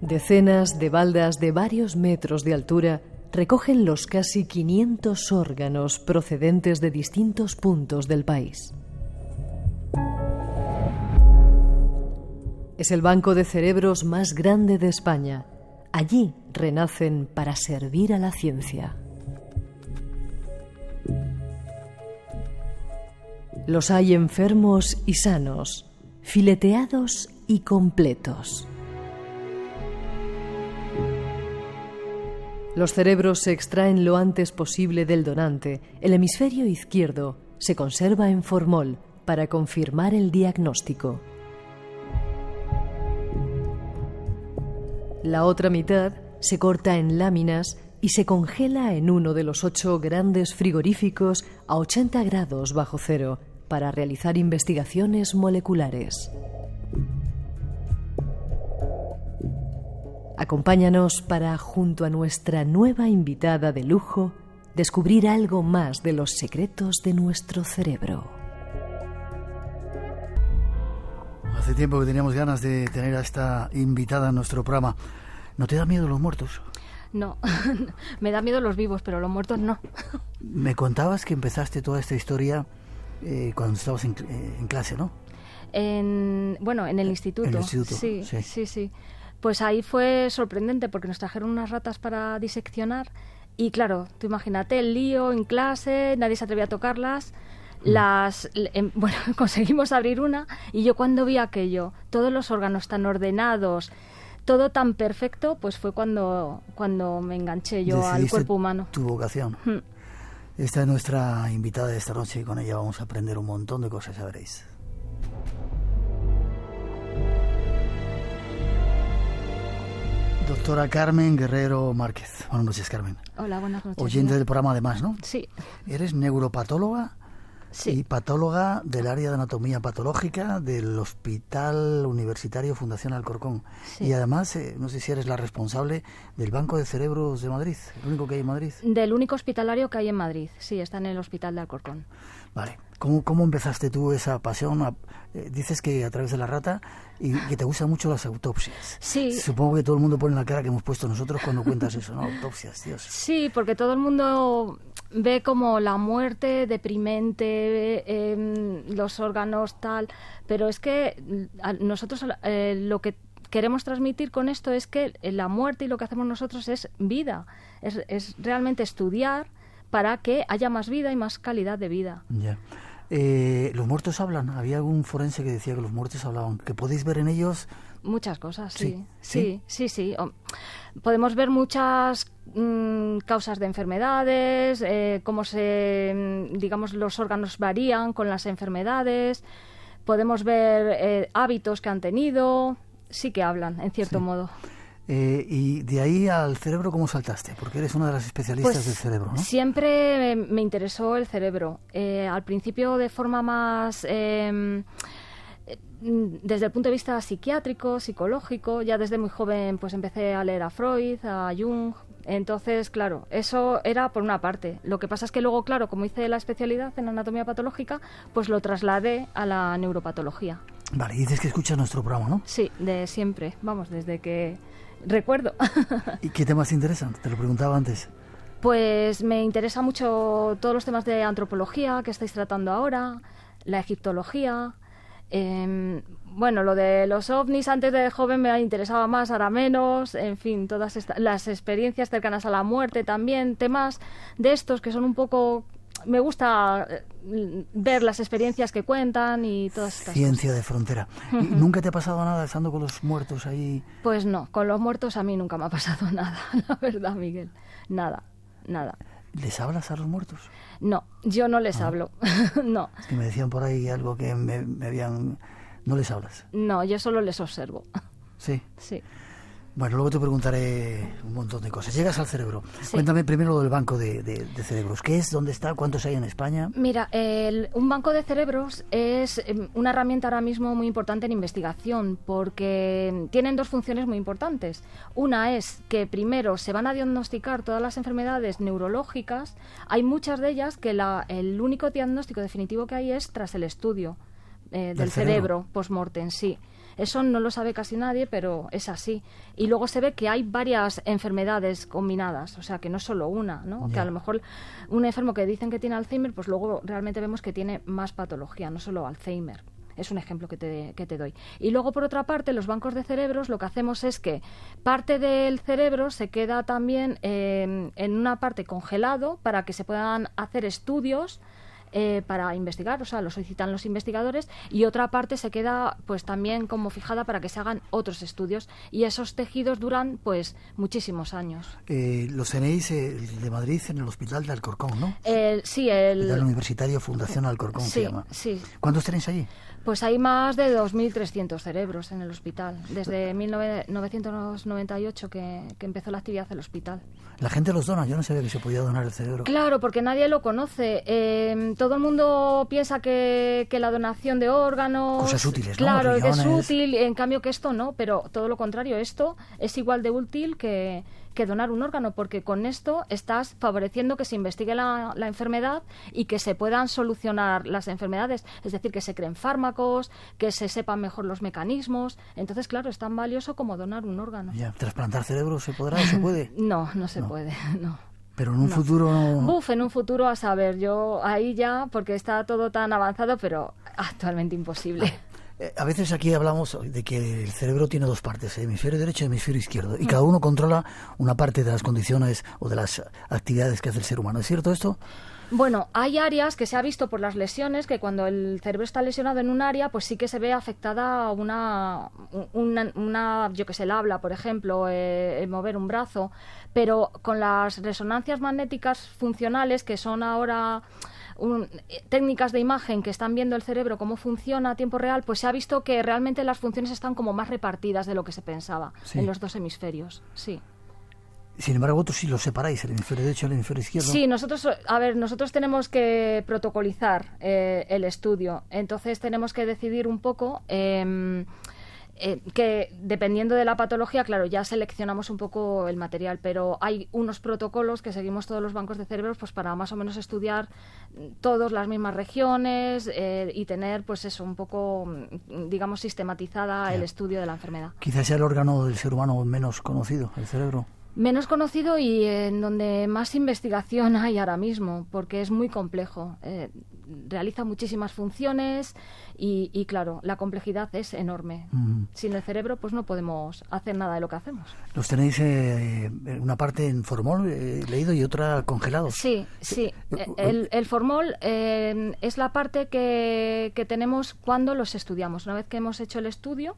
Speaker 2: Decenas de baldas de varios metros de altura recogen los casi 500 órganos procedentes de distintos puntos del país. Es el banco de cerebros más grande de España. Allí renacen para servir a la ciencia. Los hay enfermos y sanos, fileteados y completos. Los cerebros se extraen lo antes posible del donante. El hemisferio izquierdo se conserva en formol para confirmar el diagnóstico. La otra mitad se corta en láminas y se congela en uno de los 8 grandes frigoríficos a 80 grados bajo cero para realizar investigaciones moleculares. Acompáñanos para, junto a nuestra nueva invitada de lujo, descubrir algo más de los secretos de nuestro cerebro.
Speaker 1: Hace tiempo que teníamos ganas de tener a esta invitada en nuestro programa. ¿No te da miedo los muertos?
Speaker 13: No, me da miedo los vivos, pero los muertos no.
Speaker 1: Me contabas que empezaste toda esta historia cuando estabas en clase, ¿no?
Speaker 13: En el instituto.
Speaker 1: En el instituto,
Speaker 13: sí. Pues ahí fue sorprendente porque nos trajeron unas ratas para diseccionar y claro, tú imagínate el lío en clase, nadie se atrevía a tocarlas. Conseguimos abrir una y yo cuando vi aquello, todos los órganos tan ordenados, todo tan perfecto, pues fue cuando me enganché yo al cuerpo humano.
Speaker 1: Tu vocación. Esta es nuestra invitada de esta noche y con ella vamos a aprender un montón de cosas, ya veréis. Doctora Carmen Guerrero Márquez. Buenas noches, Carmen.
Speaker 13: Hola, buenas noches.
Speaker 1: Oyente del programa además, ¿no?
Speaker 13: Sí.
Speaker 1: Eres neuropatóloga y patóloga del área de anatomía patológica del Hospital Universitario Fundación Alcorcón. Sí. Y además, no sé si eres la responsable del Banco de Cerebros de Madrid, el único que hay en Madrid.
Speaker 13: Del único hospitalario que hay en Madrid, sí, está en el Hospital de Alcorcón.
Speaker 1: Vale. ¿Cómo empezaste tú esa pasión? Dices que a través de la rata y que te gustan mucho las autopsias.
Speaker 13: Sí.
Speaker 1: Supongo que todo el mundo pone la cara que hemos puesto nosotros cuando cuentas eso, ¿no? Autopsias, Dios.
Speaker 13: Sí, porque todo el mundo ve como la muerte deprimente, los órganos tal, pero es que nosotros lo que queremos transmitir con esto es que la muerte y lo que hacemos nosotros es vida, es realmente estudiar para que haya más vida y más calidad de vida.
Speaker 1: Ya. ¿Los muertos hablan? Había algún forense que decía que los muertos hablaban, que podéis ver en ellos...
Speaker 13: Muchas cosas, sí. Podemos ver muchas causas de enfermedades, cómo digamos, los órganos varían con las enfermedades, podemos ver hábitos que han tenido, sí que hablan, en cierto modo.
Speaker 1: Y de ahí al cerebro, ¿cómo saltaste? Porque eres una de las especialistas del cerebro, ¿no?
Speaker 13: Siempre me interesó el cerebro. Al principio de forma más... desde el punto de vista psiquiátrico, psicológico, ya desde muy joven pues empecé a leer a Freud, a Jung. Entonces, claro, eso era por una parte. Lo que pasa es que luego, claro, como hice la especialidad en anatomía patológica, pues lo trasladé a la neuropatología.
Speaker 1: Vale, y dices que escuchas nuestro programa, ¿no?
Speaker 13: Sí, de siempre. Vamos, desde que... recuerdo.
Speaker 1: ¿Y qué temas te interesan? Te lo preguntaba antes.
Speaker 13: Pues me interesa mucho todos los temas de antropología que estáis tratando ahora, la egiptología. Bueno, lo de los ovnis antes de joven me interesaba más, ahora menos. En fin, todas las experiencias cercanas a la muerte también. Temas de estos que son un poco... Me gusta ver las experiencias que cuentan y todas estas
Speaker 1: Ciencia
Speaker 13: cosas.
Speaker 1: De frontera. ¿Nunca te ha pasado nada estando con los muertos ahí?
Speaker 13: Pues no, con los muertos a mí nunca me ha pasado nada, la verdad, Miguel. Nada.
Speaker 1: ¿Les hablas a los muertos?
Speaker 13: No, yo no les hablo, no.
Speaker 1: Es que me decían por ahí algo que me habían... ¿No les hablas?
Speaker 13: No, yo solo les observo.
Speaker 1: ¿Sí?
Speaker 13: Sí.
Speaker 1: Bueno, luego te preguntaré un montón de cosas. Llegas al cerebro. Sí. Cuéntame primero lo del banco de cerebros. ¿Qué es? ¿Dónde está? ¿Cuántos hay en España?
Speaker 13: Mira, un banco de cerebros es una herramienta ahora mismo muy importante en investigación porque tienen dos funciones muy importantes. Una es que primero se van a diagnosticar todas las enfermedades neurológicas. Hay muchas de ellas que el único diagnóstico definitivo que hay es tras el estudio del cerebro post-mortem, sí. Eso no lo sabe casi nadie, pero es así. Y luego se ve que hay varias enfermedades combinadas, o sea, que no es solo una, ¿no? Yeah. Que a lo mejor un enfermo que dicen que tiene Alzheimer, pues luego realmente vemos que tiene más patología, no solo Alzheimer. Es un ejemplo que te doy. Y luego, por otra parte, los bancos de cerebros, lo que hacemos es que parte del cerebro se queda también en una parte congelado para que se puedan hacer estudios para investigar, o sea, lo solicitan los investigadores, y otra parte se queda pues también como fijada para que se hagan otros estudios, y esos tejidos duran pues muchísimos años.
Speaker 1: Los tenéis de Madrid en el Hospital de Alcorcón, ¿no?
Speaker 13: Sí,
Speaker 1: el Hospital Universitario Fundación Alcorcón se llama.
Speaker 13: Sí.
Speaker 1: ¿Cuántos tenéis allí?
Speaker 13: Pues hay más de 2.300 cerebros en el hospital, desde 1998 que empezó la actividad del hospital.
Speaker 1: La gente los dona, yo no sabía que se podía donar el cerebro.
Speaker 13: Claro, porque nadie lo conoce. Todo el mundo piensa que la donación de órganos...
Speaker 1: Cosas útiles,
Speaker 13: claro,
Speaker 1: ¿no?
Speaker 13: Que es útil, en cambio que esto no, pero todo lo contrario, esto es igual de útil que donar un órgano, porque con esto estás favoreciendo que se investigue la enfermedad y que se puedan solucionar las enfermedades, es decir, que se creen fármacos, que se sepan mejor los mecanismos. Entonces, claro, es tan valioso como donar un órgano.
Speaker 1: Ya, ¿trasplantar cerebro se podrá o se puede?
Speaker 13: No se puede, no.
Speaker 1: Pero en un futuro no...
Speaker 13: En un futuro a saber, yo ahí ya, porque está todo tan avanzado, pero actualmente imposible.
Speaker 1: A veces aquí hablamos de que el cerebro tiene dos partes, el hemisferio derecho y el hemisferio izquierdo, y cada uno controla una parte de las condiciones o de las actividades que hace el ser humano. ¿Es cierto esto?
Speaker 13: Bueno, hay áreas que se ha visto por las lesiones que cuando el cerebro está lesionado en un área, pues sí que se ve afectada una yo que sé, el habla, por ejemplo, el mover un brazo, pero con las resonancias magnéticas funcionales, que son ahora técnicas de imagen que están viendo el cerebro cómo funciona a tiempo real, pues se ha visto que realmente las funciones están como más repartidas de lo que se pensaba en los dos hemisferios, sí.
Speaker 1: Sin embargo, vosotros sí los separáis, el hemisferio derecho y el hemisferio izquierdo.
Speaker 13: Sí, nosotros tenemos que protocolizar el estudio. Entonces tenemos que decidir un poco que dependiendo de la patología, claro, ya seleccionamos un poco el material, pero hay unos protocolos que seguimos todos los bancos de cerebros pues para más o menos estudiar todas las mismas regiones y tener pues eso, un poco, digamos, sistematizada el estudio de la enfermedad.
Speaker 1: Quizás sea el órgano del ser humano menos conocido, el cerebro.
Speaker 13: Menos conocido y en donde más investigación hay ahora mismo, porque es muy complejo. Realiza muchísimas funciones y claro, la complejidad es enorme. Sin el cerebro pues no podemos hacer nada de lo que hacemos.
Speaker 1: ¿Los tenéis una parte en formol leído y otra congelado?
Speaker 13: Sí. El formol es la parte que tenemos cuando los estudiamos. Una vez que hemos hecho el estudio,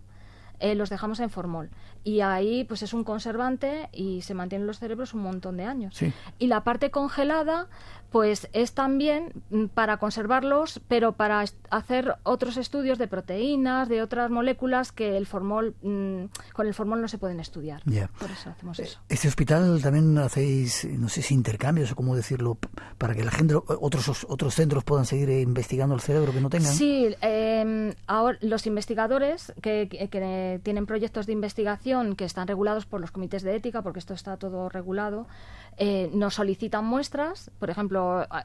Speaker 13: los dejamos en formol y ahí pues es un conservante y se mantienen los cerebros un montón de años. Sí. Y la parte congelada pues es también para conservarlos, pero para hacer otros estudios de proteínas, de otras moléculas que el formol con el formol no se pueden estudiar. Por eso hacemos eso.
Speaker 1: ¿Este hospital también hacéis, no sé si intercambios o cómo decirlo, para que la gente, otros centros puedan seguir investigando el cerebro que no tengan?
Speaker 13: Sí, ahora los investigadores que tienen proyectos de investigación que están regulados por los comités de ética, porque esto está todo regulado, nos solicitan muestras. Por ejemplo,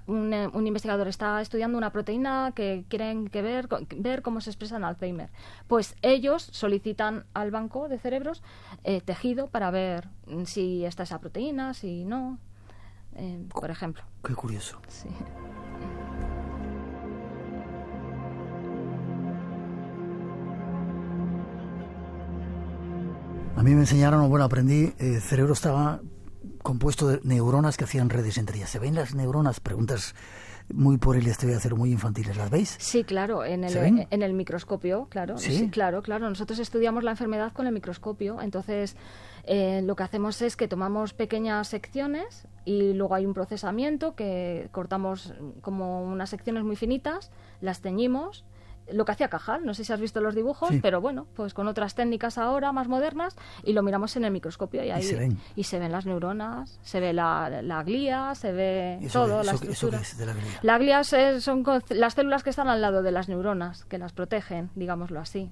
Speaker 13: un investigador está estudiando una proteína que quieren ver cómo se expresa en Alzheimer. Pues ellos solicitan al banco de cerebros tejido para ver si está esa proteína, si no, por ejemplo.
Speaker 1: Qué curioso.
Speaker 13: Sí.
Speaker 1: A mí me enseñaron, bueno, aprendí, el cerebro estaba compuesto de neuronas que hacían redes entre ellas. ¿Se ven las neuronas? Preguntas muy por ellas te voy a hacer, muy infantiles. ¿Las veis?
Speaker 13: Sí, claro, en el microscopio, claro.
Speaker 1: ¿Sí?
Speaker 13: Claro. Nosotros estudiamos la enfermedad con el microscopio, entonces lo que hacemos es que tomamos pequeñas secciones y luego hay un procesamiento que cortamos como unas secciones muy finitas, las teñimos. Lo que hacía Cajal, no sé si has visto los dibujos, sí. Pero bueno, pues con otras técnicas ahora más modernas y lo miramos en el microscopio y ahí se ven las neuronas, se ve la glía, se ve todo, la estructura. ¿Eso de la glía? La glía son las células que están al lado de las neuronas, que las protegen, digámoslo así.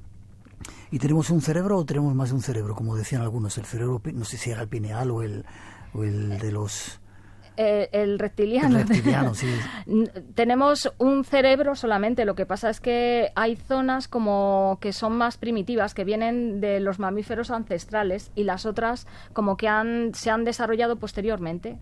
Speaker 1: ¿Y tenemos un cerebro o tenemos más de un cerebro? Como decían algunos, el cerebro, no sé si era el pineal o el de los...
Speaker 13: El reptiliano.
Speaker 1: El reptiliano, sí.
Speaker 13: Tenemos un cerebro solamente, lo que pasa es que hay zonas como que son más primitivas, que vienen de los mamíferos ancestrales y las otras como que se han desarrollado posteriormente.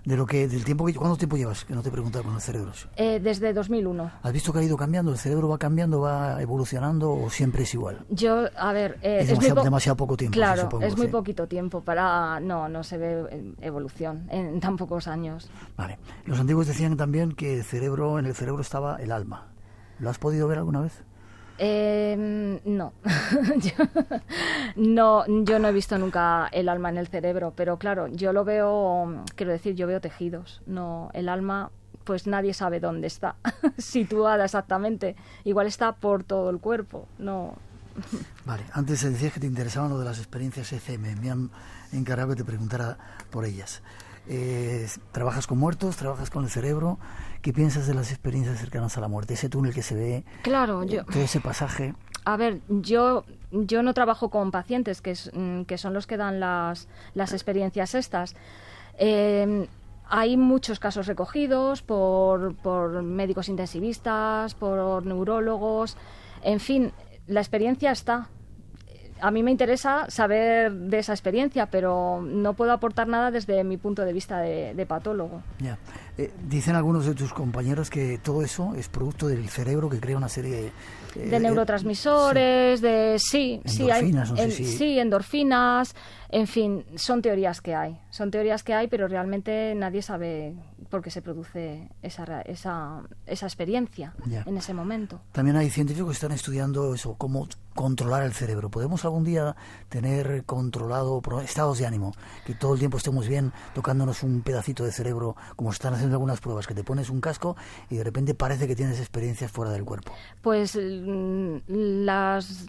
Speaker 1: ¿Cuánto tiempo llevas? Que no te he preguntado con los cerebros.
Speaker 13: Desde 2001.
Speaker 1: ¿Has visto que ha ido cambiando? ¿El cerebro va cambiando, va evolucionando o siempre es igual?
Speaker 13: Es
Speaker 1: demasiado poco tiempo.
Speaker 13: Claro,
Speaker 1: supongo,
Speaker 13: es muy poquito tiempo no se ve evolución en tan pocos años.
Speaker 1: Vale. Los antiguos decían también que en el cerebro estaba el alma. ¿Lo has podido ver alguna vez?
Speaker 13: No. yo no he visto nunca el alma en el cerebro, pero claro, yo lo veo, yo veo tejidos, no el alma, pues nadie sabe dónde está situada exactamente, igual está por todo el cuerpo, no.
Speaker 1: Vale, antes decías que te interesaban lo de las experiencias ECM, me han encargado que te preguntara por ellas. Trabajas con muertos, trabajas con el cerebro. ¿Qué piensas de las experiencias cercanas a la muerte? Ese túnel que se ve,
Speaker 13: claro,
Speaker 1: todo ese pasaje.
Speaker 13: A ver, yo no trabajo con pacientes que son los que dan las experiencias estas. Hay muchos casos recogidos por médicos intensivistas, por neurólogos, en fin, la experiencia está. A mí me interesa saber de esa experiencia, pero no puedo aportar nada desde mi punto de vista de patólogo.
Speaker 1: Ya. Dicen algunos de tus compañeros que todo eso es producto del cerebro que crea una serie
Speaker 13: de neurotransmisores, sí.
Speaker 1: Endorfinas,
Speaker 13: sí, endorfinas, en fin, son teorías que hay, pero realmente nadie sabe por qué se produce esa experiencia en ese momento.
Speaker 1: También hay científicos que están estudiando eso, cómo controlar el cerebro. ¿Podemos algún día tener controlado estados de ánimo? Que todo el tiempo estemos bien tocándonos un pedacito de cerebro, como están haciendo algunas pruebas, que te pones un casco y de repente parece que tienes experiencias fuera del cuerpo.
Speaker 13: Pues las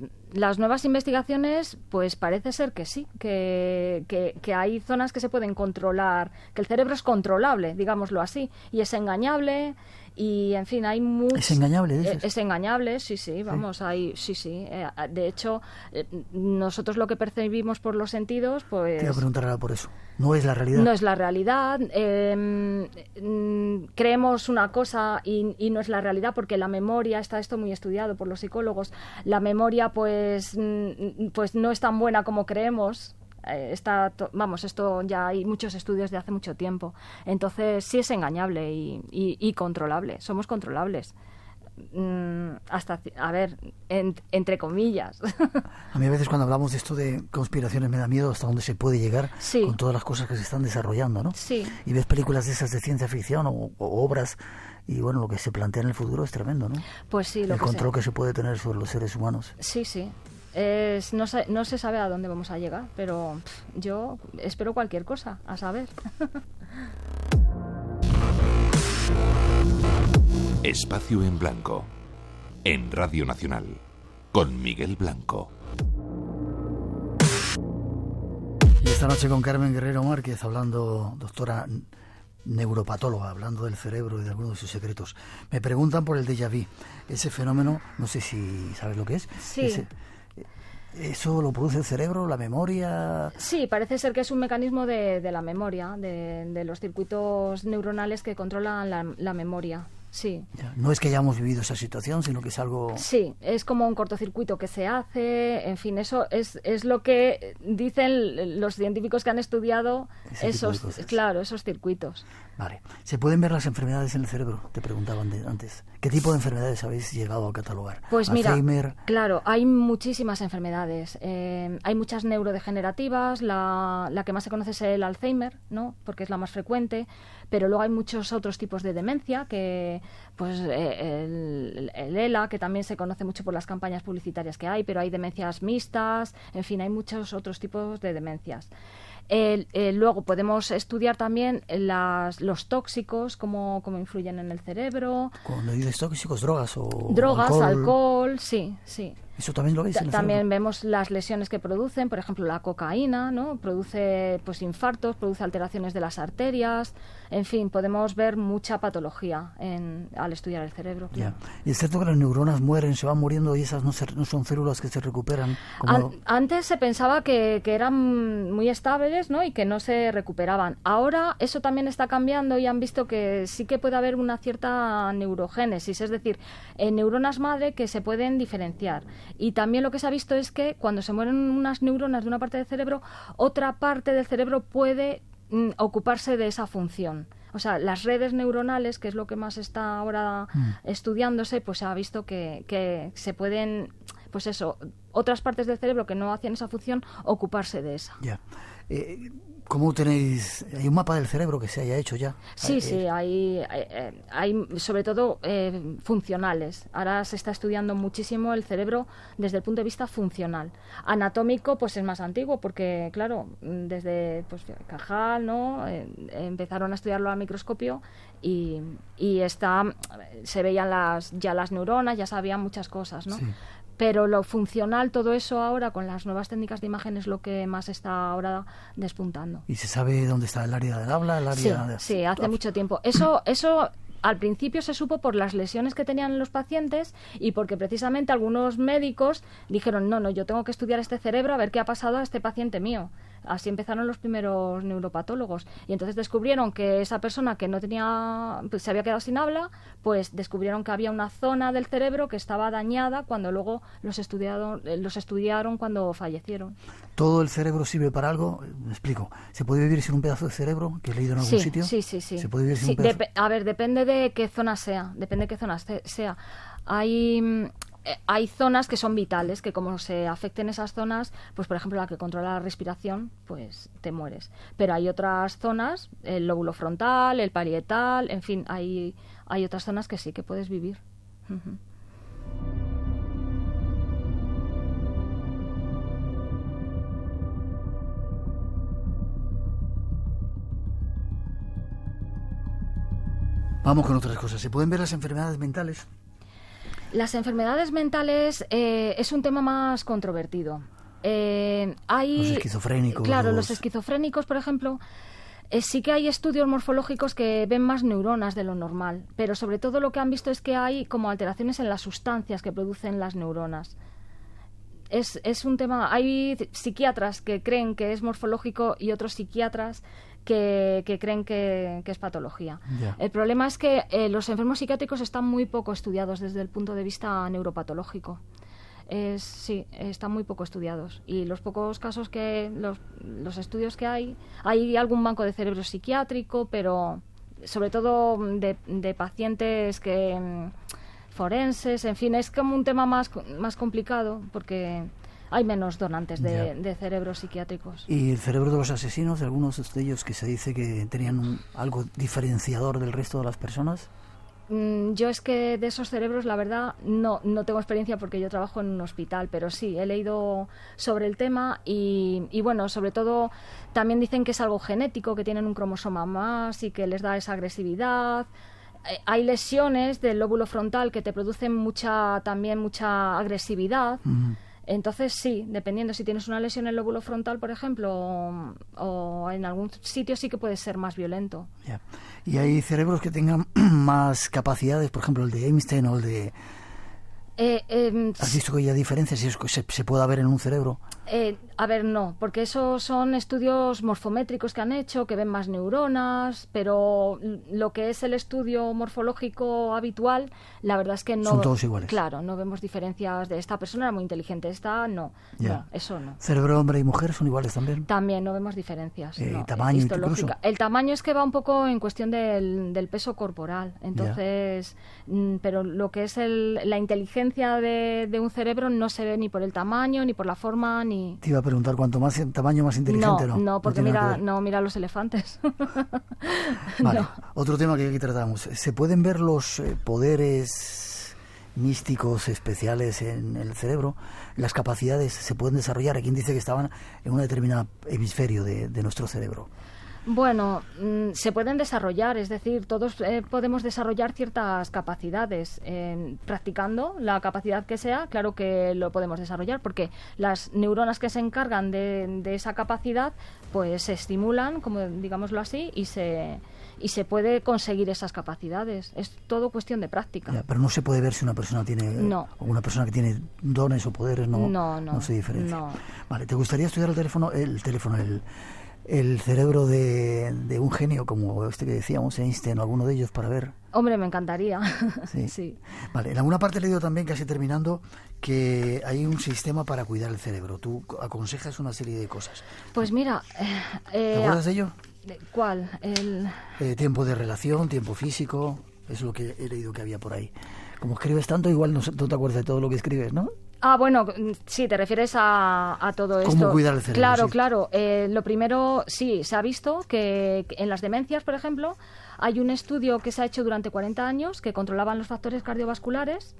Speaker 13: nuevas investigaciones, pues parece ser que sí, que hay zonas que se pueden controlar, que el cerebro es controlable, digámoslo así, y es engañable. Y, en fin, hay mucho...
Speaker 1: ¿Es engañable, dices?
Speaker 13: Es engañable, sí, vamos, sí. De hecho, nosotros lo que percibimos por los sentidos, pues...
Speaker 1: Te iba a preguntar ahora por eso. ¿No es la realidad?
Speaker 13: No es la realidad. Creemos una cosa y no es la realidad, porque la memoria, está esto muy estudiado por los psicólogos, la memoria, pues no es tan buena como creemos. Esto ya hay muchos estudios de hace mucho tiempo. Entonces sí es engañable y controlable. Somos controlables. Entre comillas.
Speaker 1: A mí a veces cuando hablamos de esto de conspiraciones me da miedo hasta dónde se puede llegar con todas las cosas que se están desarrollando, ¿no?
Speaker 13: Sí.
Speaker 1: Y ves películas de esas de ciencia ficción o obras y bueno, lo que se plantea en el futuro es tremendo, ¿no?
Speaker 13: Pues sí,
Speaker 1: el control que se puede tener sobre los seres humanos.
Speaker 13: Sí. No se sabe a dónde vamos a llegar, pero yo espero cualquier cosa, a saber.
Speaker 12: Espacio en Blanco, en Radio Nacional, con Miguel Blanco.
Speaker 1: Y esta noche con Carmen Guerrero Márquez, hablando, doctora neuropatóloga, hablando del cerebro y de algunos de sus secretos. Me preguntan por el déjà vu, ese fenómeno, no sé si sabes lo que es.
Speaker 13: Sí.
Speaker 1: ¿Eso lo produce el cerebro, la memoria?
Speaker 13: Sí, parece ser que es un mecanismo de la memoria, de los circuitos neuronales que controlan la memoria. Sí.
Speaker 1: Ya, no es que hayamos vivido esa situación, sino que es algo...
Speaker 13: Sí, es como un cortocircuito que se hace, en fin, eso es lo que dicen los científicos que han estudiado esos circuitos.
Speaker 1: Vale. ¿Se pueden ver las enfermedades en el cerebro? Te preguntaban antes. ¿Qué tipo de enfermedades habéis llegado a catalogar?
Speaker 13: Pues
Speaker 1: Alzheimer.
Speaker 13: Mira, claro, hay muchísimas enfermedades. Hay muchas neurodegenerativas, la que más se conoce es el Alzheimer, ¿no? Porque es la más frecuente, pero luego hay muchos otros tipos de demencia, que pues el ELA, que también se conoce mucho por las campañas publicitarias que hay, pero hay demencias mixtas, en fin, hay muchos otros tipos de demencias. Luego podemos estudiar también los tóxicos, cómo influyen en el cerebro.
Speaker 1: Cuando dices tóxicos, drogas o
Speaker 13: alcohol, sí.
Speaker 1: ¿Eso también lo veis en el
Speaker 13: También
Speaker 1: cerebro?
Speaker 13: vemos las lesiones que producen, por ejemplo, la cocaína, ¿no? Produce pues infartos, produce alteraciones de las arterias, en fin, podemos ver mucha patología al estudiar el cerebro.
Speaker 1: Claro. ¿Y es cierto que las neuronas mueren, se van muriendo y esas no son células que se recuperan?
Speaker 13: Antes se pensaba que eran muy estables, ¿no? Y que no se recuperaban. Ahora eso también está cambiando y han visto que sí que puede haber una cierta neurogénesis, es decir, neuronas madre que se pueden diferenciar. Y también lo que se ha visto es que cuando se mueren unas neuronas de una parte del cerebro, otra parte del cerebro puede ocuparse de esa función. O sea, las redes neuronales, que es lo que más está ahora estudiándose, pues se ha visto que se pueden, pues eso, otras partes del cerebro que no hacían esa función, ocuparse de esa.
Speaker 1: Ya. ¿Cómo tenéis? ¿Hay un mapa del cerebro que se haya hecho ya?
Speaker 13: Sí, hay sobre todo funcionales. Ahora se está estudiando muchísimo el cerebro desde el punto de vista funcional. Anatómico, pues es más antiguo, porque claro, desde Cajal, ¿no? Empezaron a estudiarlo al microscopio y se veían ya las neuronas, ya sabían muchas cosas, ¿no? Sí. Pero lo funcional, todo eso ahora, con las nuevas técnicas de imagen, es lo que más está ahora despuntando.
Speaker 1: ¿Y se sabe dónde está el área del habla?
Speaker 13: Sí, hace mucho tiempo. Eso al principio se supo por las lesiones que tenían los pacientes y porque precisamente algunos médicos dijeron, no, yo tengo que estudiar este cerebro a ver qué ha pasado a este paciente mío. Así empezaron los primeros neuropatólogos. Y entonces descubrieron que esa persona que no tenía, pues, se había quedado sin habla, pues descubrieron que había una zona del cerebro que estaba dañada cuando luego los estudiaron cuando fallecieron.
Speaker 1: ¿Todo el cerebro sirve para algo? Me explico. ¿Se puede vivir sin un pedazo de cerebro que he leído en algún sitio?
Speaker 13: Sí.
Speaker 1: ¿Se puede vivir sin un pedazo?
Speaker 13: A ver, depende de qué zona sea. Hay zonas que son vitales, que como se afecten esas zonas, pues por ejemplo la que controla la respiración, pues te mueres. Pero hay otras zonas, el lóbulo frontal, el parietal, en fin, hay otras zonas que sí que puedes vivir. Uh-huh.
Speaker 1: Vamos con otras cosas. ¿Se pueden ver las enfermedades mentales?
Speaker 13: Las enfermedades mentales es un tema más controvertido. Hay,
Speaker 1: los esquizofrénicos.
Speaker 13: Claro, los esquizofrénicos, por ejemplo, sí que hay estudios morfológicos que ven más neuronas de lo normal, pero sobre todo lo que han visto es que hay como alteraciones en las sustancias que producen las neuronas. Es un tema. Hay psiquiatras que creen que es morfológico y otros psiquiatras que creen que es patología. Yeah. El problema es que los enfermos psiquiátricos están muy poco estudiados desde el punto de vista neuropatológico. Sí, están muy poco estudiados. Y los pocos casos los estudios que hay algún banco de cerebro psiquiátrico, pero sobre todo de pacientes forenses, en fin, es como un tema más complicado porque hay menos donantes de cerebros psiquiátricos.
Speaker 1: ¿Y el cerebro de los asesinos, de algunos de ellos que se dice que tenían algo diferenciador del resto de las personas?
Speaker 13: Yo es que de esos cerebros, la verdad, no tengo experiencia porque yo trabajo en un hospital, pero sí, he leído sobre el tema y bueno, sobre todo también dicen que es algo genético, que tienen un cromosoma más y que les da esa agresividad. Hay lesiones del lóbulo frontal que te producen mucha agresividad. Uh-huh. Entonces sí, dependiendo si tienes una lesión en el lóbulo frontal, por ejemplo, o en algún sitio sí que puede ser más violento.
Speaker 1: Yeah. ¿Y hay cerebros que tengan más capacidades, por ejemplo el de Einstein o el de... ¿Has visto que hay diferencias si se puede ver en un cerebro?
Speaker 13: A ver, no, porque esos son estudios morfométricos que han hecho, que ven más neuronas, pero lo que es el estudio morfológico habitual, la verdad es que no...
Speaker 1: Son todos iguales.
Speaker 13: Claro, no vemos diferencias de esta persona era muy inteligente, esta no, no, eso no.
Speaker 1: ¿Cerebro hombre y mujer son iguales también?
Speaker 13: También no vemos diferencias. No,
Speaker 1: ¿Tamaño incluso?
Speaker 13: El tamaño es que va un poco en cuestión del peso corporal, entonces, pero lo que es la inteligencia de un cerebro no se ve ni por el tamaño, ni por la forma, ni...
Speaker 1: Te iba a preguntar, ¿cuanto más tamaño, más inteligente?
Speaker 13: No, porque mira los elefantes.
Speaker 1: Vale, otro tema que aquí tratamos. ¿Se pueden ver los poderes místicos especiales en el cerebro? ¿Las capacidades se pueden desarrollar? Hay quien dice que estaban en un determinado hemisferio de nuestro cerebro.
Speaker 13: Bueno, se pueden desarrollar, es decir, todos podemos desarrollar ciertas capacidades. Practicando la capacidad que sea, claro que lo podemos desarrollar, porque las neuronas que se encargan de esa capacidad, pues se estimulan, como digámoslo así, y se puede conseguir esas capacidades. Es todo cuestión de práctica.
Speaker 1: Ya, pero no se puede ver si una persona tiene...
Speaker 13: No.
Speaker 1: O una persona que tiene dones o poderes, no se diferencia.
Speaker 13: No.
Speaker 1: Vale, ¿te gustaría estudiar el cerebro de un genio como este que decíamos, Einstein o alguno de ellos, para ver?
Speaker 13: Hombre, me encantaría.
Speaker 1: Sí. Vale, en alguna parte he leído también, casi terminando, que hay un sistema para cuidar el cerebro. Tú aconsejas una serie de cosas.
Speaker 13: Pues mira...
Speaker 1: ¿Te acuerdas de ello?
Speaker 13: ¿Cuál?
Speaker 1: Tiempo de relación, tiempo físico, es lo que he leído que había por ahí. Como escribes tanto, igual no te acuerdas de todo lo que escribes, ¿no?
Speaker 13: Ah, bueno, sí, te refieres a todo esto.
Speaker 1: ¿Cómo cuidar el cerebro?
Speaker 13: Claro. Lo primero, sí, se ha visto que en las demencias, por ejemplo, hay un estudio que se ha hecho durante 40 años que controlaban los factores cardiovasculares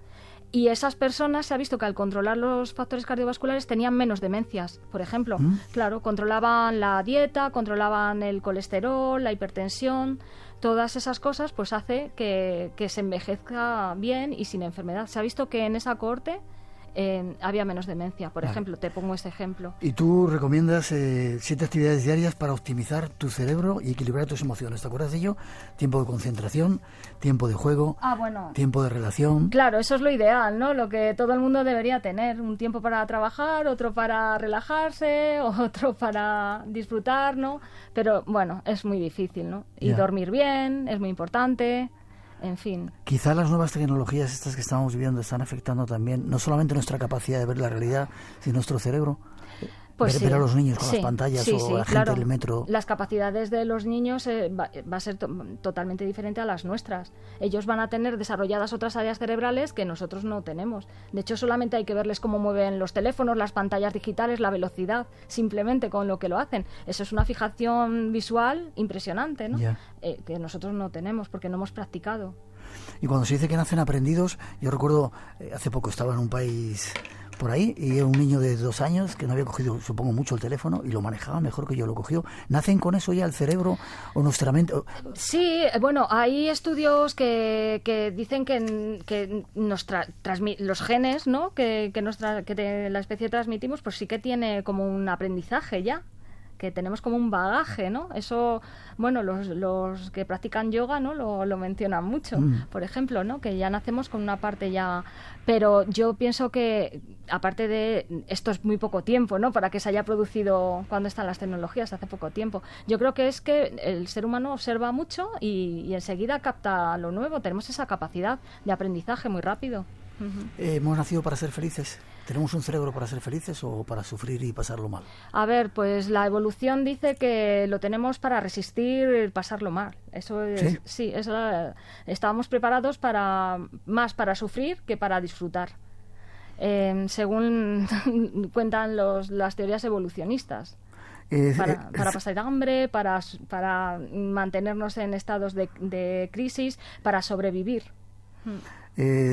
Speaker 13: y esas personas se ha visto que al controlar los factores cardiovasculares tenían menos demencias, por ejemplo. Claro, controlaban la dieta, controlaban el colesterol, la hipertensión... Todas esas cosas pues hace que se envejezca bien y sin enfermedad. Se ha visto que en esa cohorte había menos demencia. Por ejemplo, te pongo ese ejemplo.
Speaker 1: Y tú recomiendas 7 actividades diarias para optimizar tu cerebro y equilibrar tus emociones. ¿Te acuerdas de ello? Tiempo de concentración, tiempo de juego, tiempo de relación.
Speaker 13: Claro, eso es lo ideal, ¿no? Lo que todo el mundo debería tener. Un tiempo para trabajar, otro para relajarse, otro para disfrutar, ¿no? Pero bueno, es muy difícil, ¿no? Y dormir bien es muy importante. En fin.
Speaker 1: Quizá las nuevas tecnologías estas que estamos viviendo están afectando también no solamente nuestra capacidad de ver la realidad, sino nuestro cerebro.
Speaker 13: Pues
Speaker 1: ver a los niños con las pantallas o la gente del metro.
Speaker 13: Las capacidades de los niños va a ser totalmente diferente a las nuestras. Ellos van a tener desarrolladas otras áreas cerebrales que nosotros no tenemos. De hecho, solamente hay que verles cómo mueven los teléfonos, las pantallas digitales, la velocidad, simplemente con lo que lo hacen. Eso es una fijación visual impresionante, ¿no? Que nosotros no tenemos porque no hemos practicado.
Speaker 1: Y cuando se dice que nacen aprendidos, yo recuerdo, hace poco estaba en un país por ahí y era un niño de 2 años que no había cogido, supongo, mucho el teléfono y lo manejaba mejor que yo lo cogió. ¿Nacen con eso ya el cerebro o nuestra mente?
Speaker 13: Sí, bueno, hay estudios que dicen que los genes, ¿no? que la especie transmitimos, pues sí que tiene como un aprendizaje ya, que tenemos como un bagaje, ¿no? Eso, bueno, los que practican yoga, ¿no? Lo mencionan mucho, por ejemplo, ¿no? Que ya nacemos con una parte ya... Pero yo pienso que, aparte de... Esto es muy poco tiempo, ¿no? Para que se haya producido cuando están las tecnologías, hace poco tiempo. Yo creo que es que el ser humano observa mucho y enseguida capta lo nuevo. Tenemos esa capacidad de aprendizaje muy rápido.
Speaker 1: ¿Hemos nacido para ser felices? ¿Tenemos un cerebro para ser felices o para sufrir y pasarlo mal?
Speaker 13: A ver, pues la evolución dice que lo tenemos para resistir pasarlo mal. Eso es, sí, estábamos preparados más para sufrir que para disfrutar. Según cuentan las teorías evolucionistas. Para pasar hambre, para mantenernos en estados de crisis, para sobrevivir.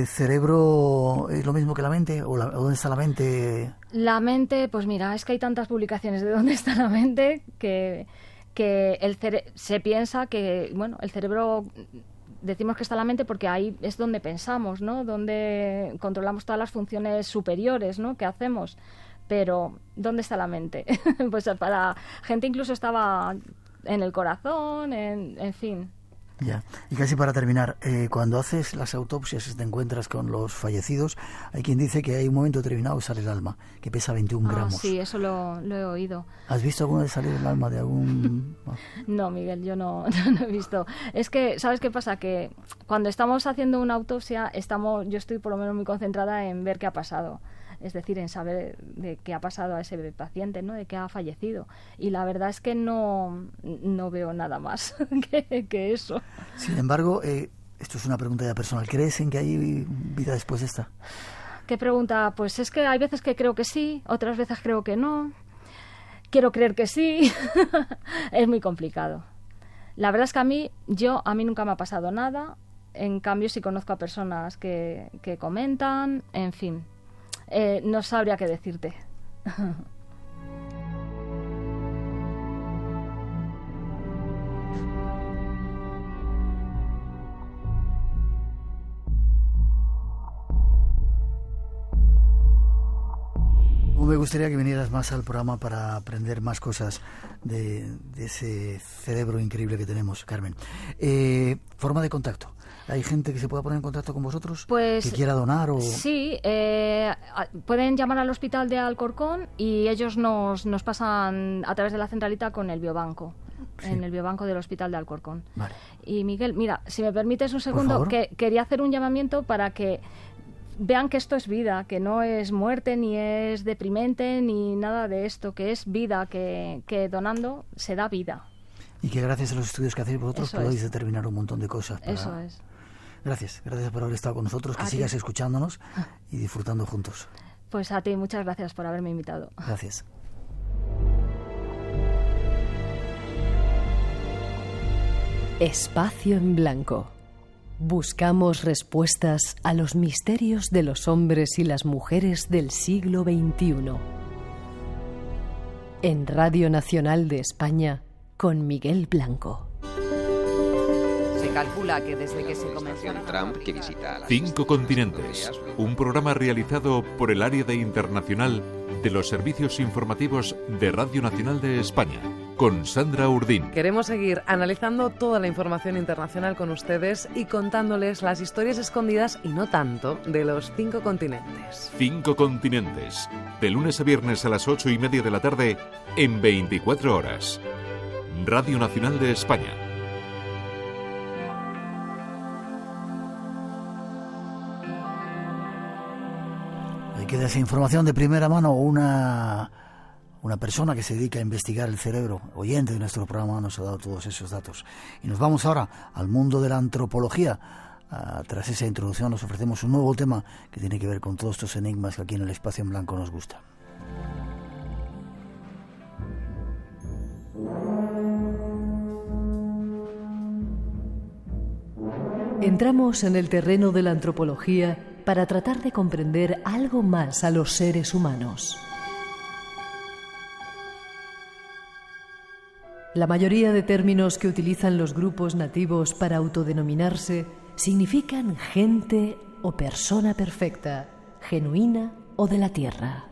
Speaker 1: ¿Cerebro es lo mismo que la mente? ¿O dónde está la mente?
Speaker 13: La mente, pues mira, es que hay tantas publicaciones de dónde está la mente que se piensa que, bueno, el cerebro, decimos que está la mente porque ahí es donde pensamos, ¿no? Donde controlamos todas las funciones superiores, ¿no? Que hacemos. Pero, ¿dónde está la mente? Pues para gente incluso estaba en el corazón, en fin.
Speaker 1: Ya, y casi para terminar, cuando haces las autopsias y te encuentras con los fallecidos, hay quien dice que hay un momento determinado que sale el alma, que pesa 21 gramos.
Speaker 13: Sí, eso lo he oído.
Speaker 1: ¿Has visto alguna vez salir el alma de algún...?
Speaker 13: No, Miguel, yo no he visto. Es que, ¿sabes qué pasa? Que cuando estamos haciendo una autopsia, yo estoy por lo menos muy concentrada en ver qué ha pasado. Es decir, en saber de qué ha pasado a ese paciente, ¿no? De qué ha fallecido. Y la verdad es que no veo nada más que eso.
Speaker 1: Sin embargo, esto es una pregunta ya personal. ¿Crees en que hay vida después de esta?
Speaker 13: ¿Qué pregunta? Pues es que hay veces que creo que sí, otras veces creo que no. Quiero creer que sí. Es muy complicado. La verdad es que a mí nunca me ha pasado nada. En cambio, sí conozco a personas que comentan, en fin. No sabría qué decirte.
Speaker 1: Me gustaría que vinieras más al programa para aprender más cosas de ese cerebro increíble que tenemos, Carmen. Forma de contacto. ¿Hay gente que se pueda poner en contacto con vosotros?
Speaker 13: Pues,
Speaker 1: ¿que quiera donar?
Speaker 13: Sí, pueden llamar al hospital de Alcorcón y ellos nos pasan a través de la centralita con el biobanco, en el biobanco del hospital de Alcorcón. Vale. Y Miguel, mira, si me permites un segundo, que quería hacer un llamamiento para que vean que esto es vida, que no es muerte, ni es deprimente, ni nada de esto, que es vida, que donando se da vida.
Speaker 1: Y que gracias a los estudios que hacéis vosotros podéis determinar un montón de cosas.
Speaker 13: Eso es.
Speaker 1: Gracias por haber estado con nosotros, que sigas escuchándonos y disfrutando juntos.
Speaker 13: Pues a ti, muchas gracias por haberme invitado.
Speaker 1: Gracias.
Speaker 2: Espacio en Blanco. Buscamos respuestas a los misterios de los hombres y las mujeres del siglo XXI. En Radio Nacional de España, con Miguel Blanco.
Speaker 14: Se calcula que desde que se comenzó
Speaker 15: Trump, que visita las
Speaker 12: 5 continentes, un programa realizado por el área de internacional de los servicios informativos de Radio Nacional de España, con Sandra Urdín.
Speaker 14: Queremos seguir analizando toda la información internacional con ustedes y contándoles las historias escondidas, y no tanto, de los 5 continentes.
Speaker 12: 5 continentes, de lunes a viernes a las 8:30 de la tarde, en 24 horas. Radio Nacional de España.
Speaker 1: Hay que dar esa información de primera mano. Una persona que se dedica a investigar el cerebro, oyente de nuestro programa, nos ha dado todos esos datos. Y nos vamos ahora al mundo de la antropología. Tras esa introducción nos ofrecemos un nuevo tema que tiene que ver con todos estos enigmas que aquí en el Espacio en Blanco nos gusta.
Speaker 2: Entramos en el terreno de la antropología para tratar de comprender algo más a los seres humanos. La mayoría de términos que utilizan los grupos nativos para autodenominarse significan gente o persona perfecta, genuina o de la tierra.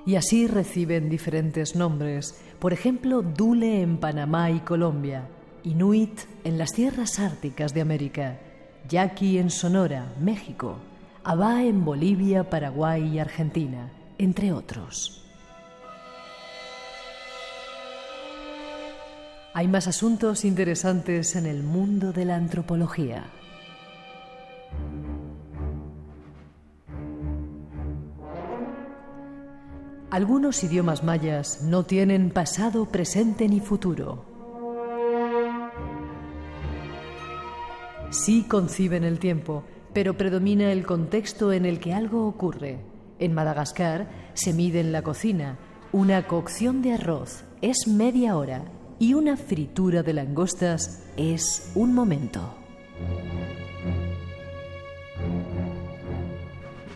Speaker 2: Y así reciben diferentes nombres, por ejemplo, Dule en Panamá y Colombia, Inuit en las tierras árticas de América, Yaqui en Sonora, México, Abá en Bolivia, Paraguay y Argentina, entre otros. Hay más asuntos interesantes en el mundo de la antropología. Algunos idiomas mayas no tienen pasado, presente ni futuro. Sí conciben el tiempo, pero predomina el contexto en el que algo ocurre. En Madagascar se mide en la cocina. Una cocción de arroz es media hora y una fritura de langostas es un momento.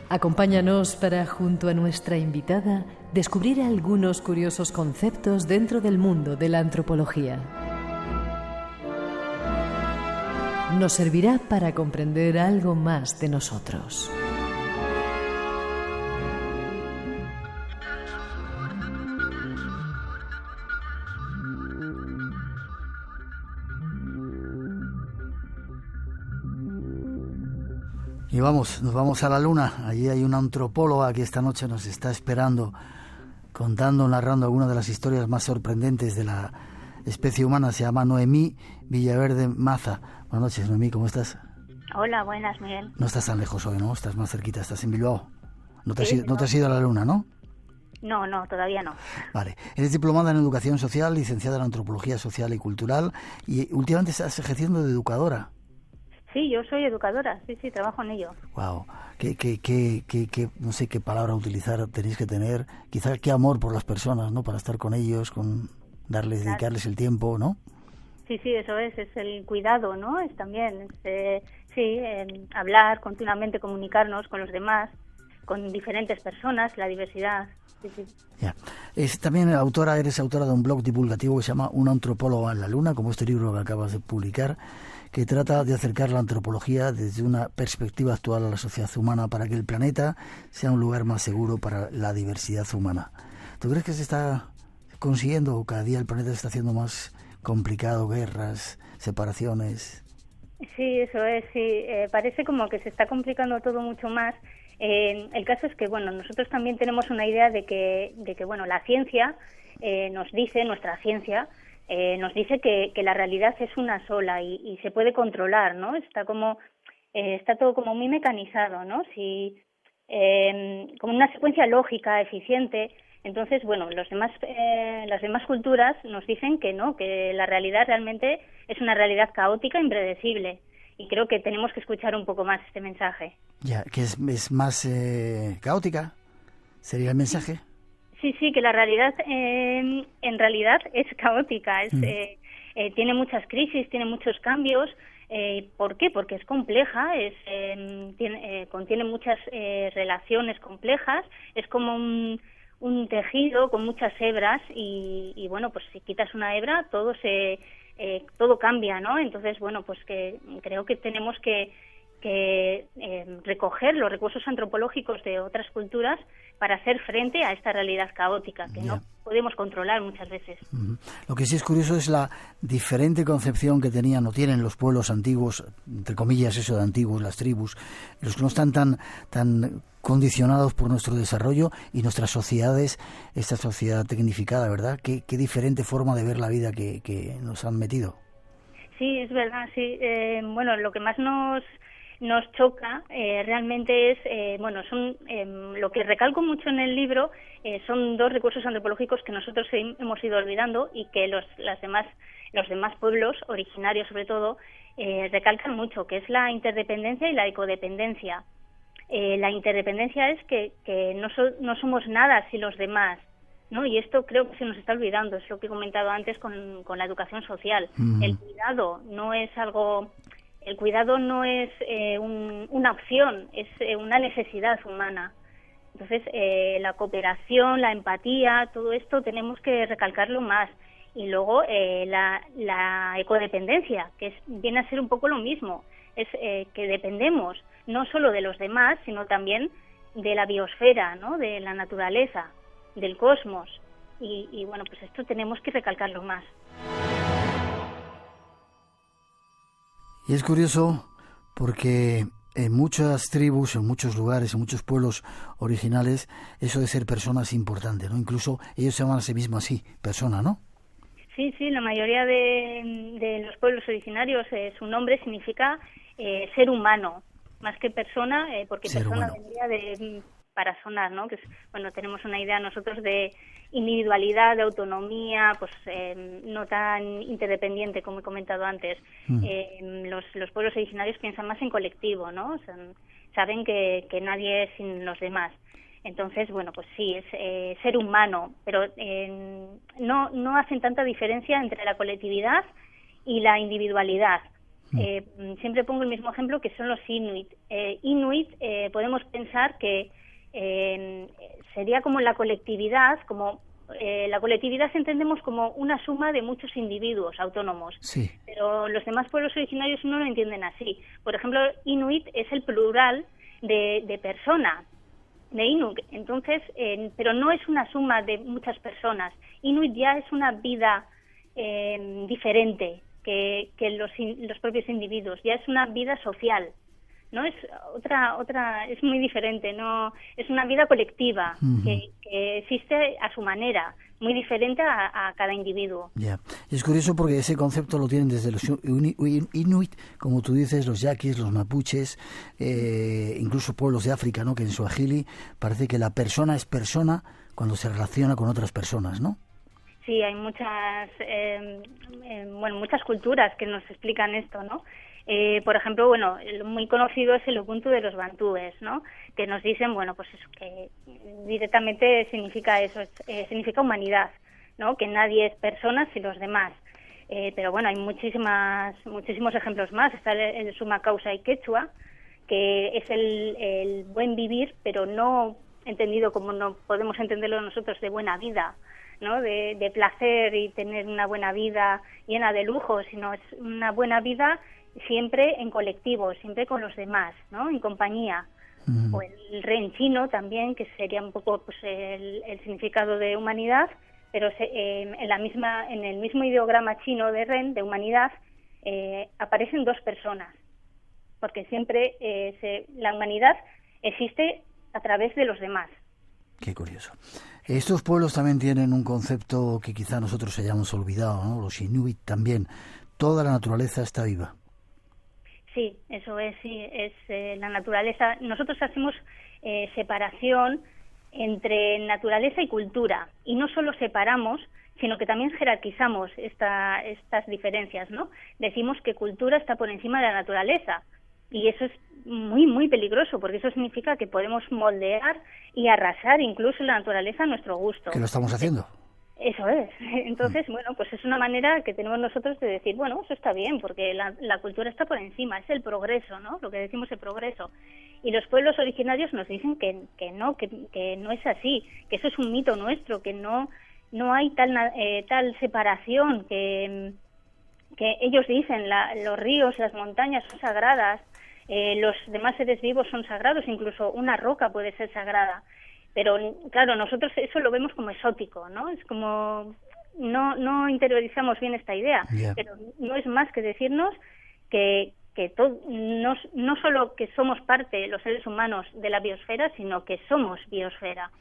Speaker 2: Acompáñanos para, junto a nuestra invitada, descubrir algunos curiosos conceptos dentro del mundo de la antropología. Nos servirá para comprender algo más de nosotros.
Speaker 1: Y nos vamos a la Luna. Allí hay una antropóloga que esta noche nos está esperando, narrando algunas de las historias más sorprendentes de la especie humana. Se llama Noemí Villaverde Maza. Buenas noches, Noemí, ¿cómo estás?
Speaker 16: Hola, buenas, Miguel.
Speaker 1: No estás tan lejos hoy, ¿no? Estás más cerquita, estás en Bilbao. No te has ido a la Luna, ¿no?
Speaker 16: No, todavía no.
Speaker 1: Vale. Eres diplomada en Educación Social, licenciada en Antropología Social y Cultural, y últimamente estás ejerciendo de educadora.
Speaker 16: Sí, yo soy educadora, sí, trabajo en ello.
Speaker 1: Wow, no sé qué palabra utilizar, tenéis que tener, quizá qué amor por las personas, ¿no? Para estar con ellos, dedicarles el tiempo, ¿no?
Speaker 16: Sí, eso es el cuidado, ¿no? Es también, hablar continuamente, comunicarnos con los demás, con diferentes personas, la diversidad. Sí.
Speaker 1: Ya. Eres autora de un blog divulgativo que se llama Una antropóloga en la Luna, como este libro que acabas de publicar, que trata de acercar la antropología desde una perspectiva actual a la sociedad humana para que el planeta sea un lugar más seguro para la diversidad humana. ¿Tú crees que se está consiguiendo, o cada día el planeta se está haciendo más complicado, guerras, separaciones?
Speaker 16: Sí, eso es, sí. Parece como que se está complicando todo mucho más. El caso es que, nosotros también tenemos una idea de que la ciencia nos dice, nuestra ciencia, nos dice que la realidad es una sola y se puede controlar, ¿no? Está todo como muy mecanizado, ¿no? Como una secuencia lógica, eficiente. Entonces, las demás culturas nos dicen que no, que la realidad realmente es una realidad caótica, impredecible. Y creo que tenemos que escuchar un poco más este mensaje.
Speaker 1: Ya, que es más caótica, ¿sería el mensaje?
Speaker 16: Sí, que la realidad en realidad es caótica, tiene muchas crisis, tiene muchos cambios. ¿Por qué? Porque es compleja, contiene muchas relaciones complejas, es como un tejido con muchas hebras y bueno, pues si quitas una hebra todo cambia, ¿no? Entonces, bueno, pues que creo que tenemos que recoger los recursos antropológicos de otras culturas para hacer frente a esta realidad caótica que no podemos controlar muchas veces.
Speaker 1: Lo que sí es curioso es la diferente concepción que tenían o tienen los pueblos antiguos, entre comillas eso de antiguos, las tribus, los que no están tan condicionados por nuestro desarrollo y nuestras sociedades, esta sociedad tecnificada, ¿verdad? Qué diferente forma de ver la vida que nos han metido.
Speaker 16: Sí, es verdad, sí. Bueno, lo que más nos choca realmente es, lo que recalco mucho en el libro son dos recursos antropológicos que nosotros hemos ido olvidando y que los demás pueblos originarios sobre todo recalcan mucho, que es la interdependencia y la ecodependencia. La interdependencia es que no somos nada sin los demás, ¿no? Y esto creo que se nos está olvidando, es lo que he comentado antes con la educación social. El cuidado no es algo... El cuidado no es una opción, es una necesidad humana. Entonces, la cooperación, la empatía, todo esto tenemos que recalcarlo más. Y luego la ecodependencia, que viene a ser un poco lo mismo. Es que dependemos no solo de los demás, sino también de la biosfera, ¿no? De la naturaleza, del cosmos. Y bueno, pues esto tenemos que recalcarlo más.
Speaker 1: Y es curioso porque en muchas tribus, en muchos lugares, en muchos pueblos originales, eso de ser persona es importante, ¿no? Incluso ellos se llaman a sí mismos así, persona, ¿no?
Speaker 16: Sí, la mayoría de los pueblos originarios, su nombre significa ser humano, más que persona, porque ser persona vendría de parasonar, ¿no? Que es, bueno, tenemos una idea nosotros de individualidad, de autonomía, pues no tan interdependiente como he comentado antes. Los pueblos originarios piensan más en colectivo, ¿no? Saben que nadie es sin los demás. Entonces, bueno, pues sí, es ser humano, pero no hacen tanta diferencia entre la colectividad y la individualidad. Siempre pongo el mismo ejemplo que son los Inuit. Podemos pensar que sería como la colectividad, la colectividad entendemos como una suma de muchos individuos autónomos, sí. Pero los demás pueblos originarios no lo entienden así. Por ejemplo, Inuit es el plural de persona, de Inuk, entonces, pero no es una suma de muchas personas. Inuit ya es una vida diferente que los propios individuos, ya es una vida social. No es otra, es muy diferente, no es una vida colectiva que existe a su manera, muy diferente a cada individuo.
Speaker 1: Ya, es curioso porque ese concepto lo tienen desde los Inuit, como tú dices, los yaquis, los mapuches, incluso pueblos de África, ¿no? Que en Swahili parece que la persona es persona cuando se relaciona con otras personas, ¿no?
Speaker 16: Sí, hay muchas culturas que nos explican esto, ¿no? Por ejemplo, bueno, muy conocido es el Ubuntu de los bantúes, ¿no? Que nos dicen, bueno, pues eso, que directamente significa eso, significa humanidad, ¿no? Que nadie es persona sin los demás. Pero bueno, hay muchísimos ejemplos más. Está el Suma Causa y Quechua, que es el buen vivir, pero no entendido como no podemos entenderlo nosotros, de buena vida, ¿no? De placer y tener una buena vida llena de lujos, sino es una buena vida siempre en colectivo, siempre con los demás, ¿no? En compañía. O el Ren chino también, que sería un poco pues el significado de humanidad, pero en el mismo ideograma chino de Ren, de humanidad, aparecen dos personas, porque siempre la humanidad existe a través de los demás.
Speaker 1: Qué curioso. Estos pueblos también tienen un concepto que quizá nosotros hayamos olvidado, ¿no? Los Inuit también. Toda la naturaleza está viva.
Speaker 16: Sí, eso es, sí, es la naturaleza. Nosotros hacemos separación entre naturaleza y cultura, y no solo separamos, sino que también jerarquizamos estas diferencias, ¿no? Decimos que cultura está por encima de la naturaleza, y eso es muy, muy peligroso, porque eso significa que podemos moldear y arrasar incluso la naturaleza a nuestro gusto.
Speaker 1: ¿Que lo estamos haciendo?
Speaker 16: Eso es. Entonces, bueno, pues es una manera que tenemos nosotros de decir, bueno, eso está bien, porque la cultura está por encima, es el progreso, ¿no? Lo que decimos el progreso. Y los pueblos originarios nos dicen que no es así, que eso es un mito nuestro, que no hay tal separación, que ellos dicen, los ríos, las montañas son sagradas, los demás seres vivos son sagrados, incluso una roca puede ser sagrada. Pero, claro, nosotros eso lo vemos como exótico, ¿no? Es como... No interiorizamos bien esta idea, pero no es más que decirnos que no solo que somos parte, los seres humanos, de la biosfera, sino que somos biosfera,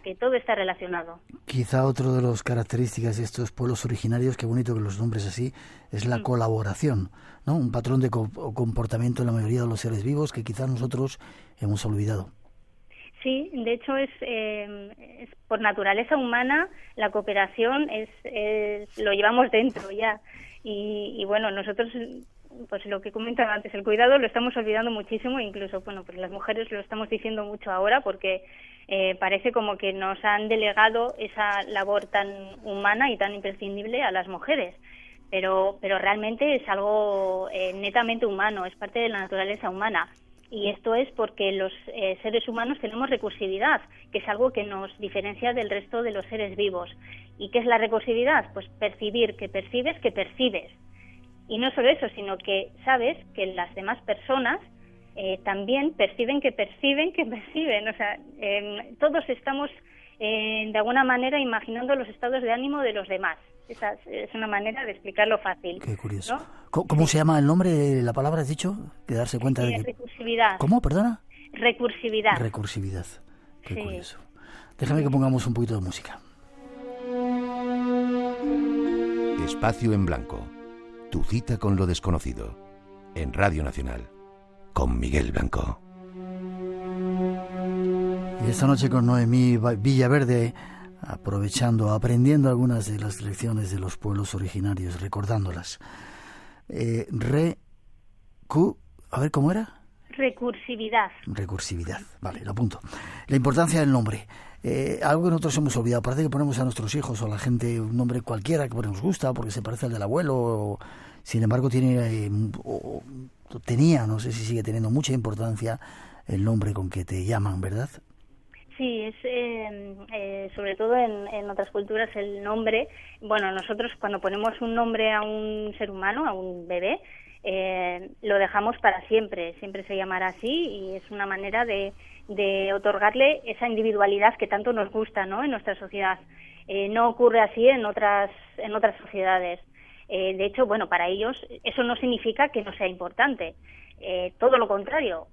Speaker 16: que todo está relacionado.
Speaker 1: Quizá otro de las características de estos pueblos originarios, qué bonito que los nombres así, es la colaboración, ¿no? Un patrón de comportamiento en la mayoría de los seres vivos que quizá nosotros hemos olvidado.
Speaker 16: Sí, de hecho es por naturaleza humana la cooperación lo llevamos dentro ya y bueno, nosotros pues lo que comentaba antes, el cuidado lo estamos olvidando muchísimo, incluso bueno, pues las mujeres lo estamos diciendo mucho ahora porque parece como que nos han delegado esa labor tan humana y tan imprescindible a las mujeres, pero realmente es algo netamente humano, es parte de la naturaleza humana. Y esto es porque los seres humanos tenemos recursividad, que es algo que nos diferencia del resto de los seres vivos. ¿Y qué es la recursividad? Pues percibir, que percibes, que percibes. Y no solo eso, sino que sabes que las demás personas también perciben, que perciben, que perciben. O sea, todos estamos de alguna manera imaginando los estados de ánimo de los demás. Esa es una manera de explicarlo fácil.
Speaker 1: Qué curioso.
Speaker 16: ¿No?
Speaker 1: ¿Cómo se llama el nombre de la palabra, has dicho? De darse cuenta de que...
Speaker 16: Recursividad.
Speaker 1: ¿Cómo, perdona?
Speaker 16: Recursividad.
Speaker 1: Recursividad. Qué curioso. Déjame que pongamos un poquito de música.
Speaker 7: Espacio en Blanco. Tu cita con lo desconocido. En Radio Nacional. Con Miguel Blanco.
Speaker 1: Y esta noche con Noemí Villaverde, aprendiendo algunas de las lecciones de los pueblos originarios, recordándolas. A ver, ¿cómo era?
Speaker 16: Recursividad.
Speaker 1: Recursividad, vale, lo apunto. La importancia del nombre. Algo que nosotros hemos olvidado. Parece que ponemos a nuestros hijos o a la gente un nombre cualquiera que nos gusta porque se parece al del abuelo. Sin embargo, tenía, no sé si sigue teniendo mucha importancia el nombre con que te llaman, ¿verdad?
Speaker 16: Sí, es sobre todo en otras culturas el nombre. Bueno, nosotros cuando ponemos un nombre a un ser humano, a un bebé, lo dejamos para siempre. Siempre se llamará así y es una manera de otorgarle esa individualidad que tanto nos gusta, ¿no? En nuestra sociedad. No ocurre así en otras sociedades. De hecho, bueno, para ellos eso no significa que no sea importante. Todo lo contrario.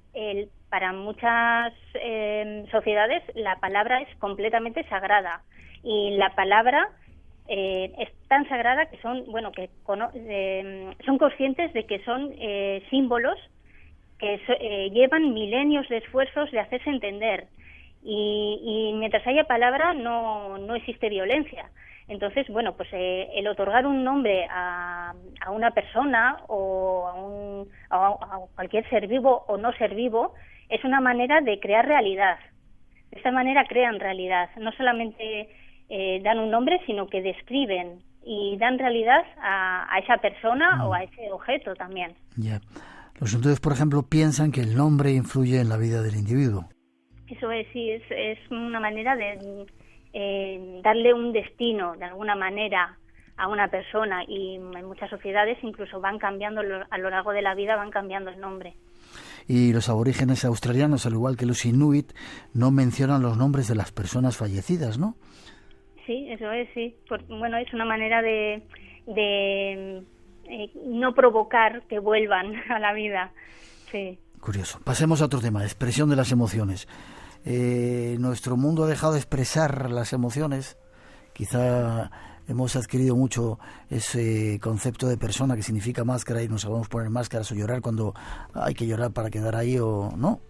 Speaker 16: Para muchas sociedades la palabra es completamente sagrada y la palabra es tan sagrada que son conscientes de que son símbolos que llevan milenios de esfuerzos de hacerse entender y mientras haya palabra no existe violencia. Entonces, bueno, pues el otorgar un nombre a una persona o a cualquier ser vivo o no ser vivo es una manera de crear realidad. De esta manera crean realidad. No solamente dan un nombre, sino que describen y dan realidad a esa persona o a ese objeto también.
Speaker 1: Ya. Los entonces, por ejemplo, piensan que el nombre influye en la vida del individuo.
Speaker 16: Eso es, sí, es una manera de darle un destino de alguna manera a una persona y en muchas sociedades incluso van cambiando a lo largo de la vida, van cambiando el nombre.
Speaker 1: Y los aborígenes australianos, al igual que los inuit, no mencionan los nombres de las personas fallecidas, ¿no?
Speaker 16: Sí, eso es, sí. Bueno, es una manera de no provocar que vuelvan a la vida, sí.
Speaker 1: Curioso. Pasemos a otro tema, expresión de las emociones. Nuestro mundo ha dejado de expresar las emociones. Quizá hemos adquirido mucho ese concepto de persona que significa máscara y nos sabemos poner máscaras o llorar cuando hay que llorar para quedar ahí o no.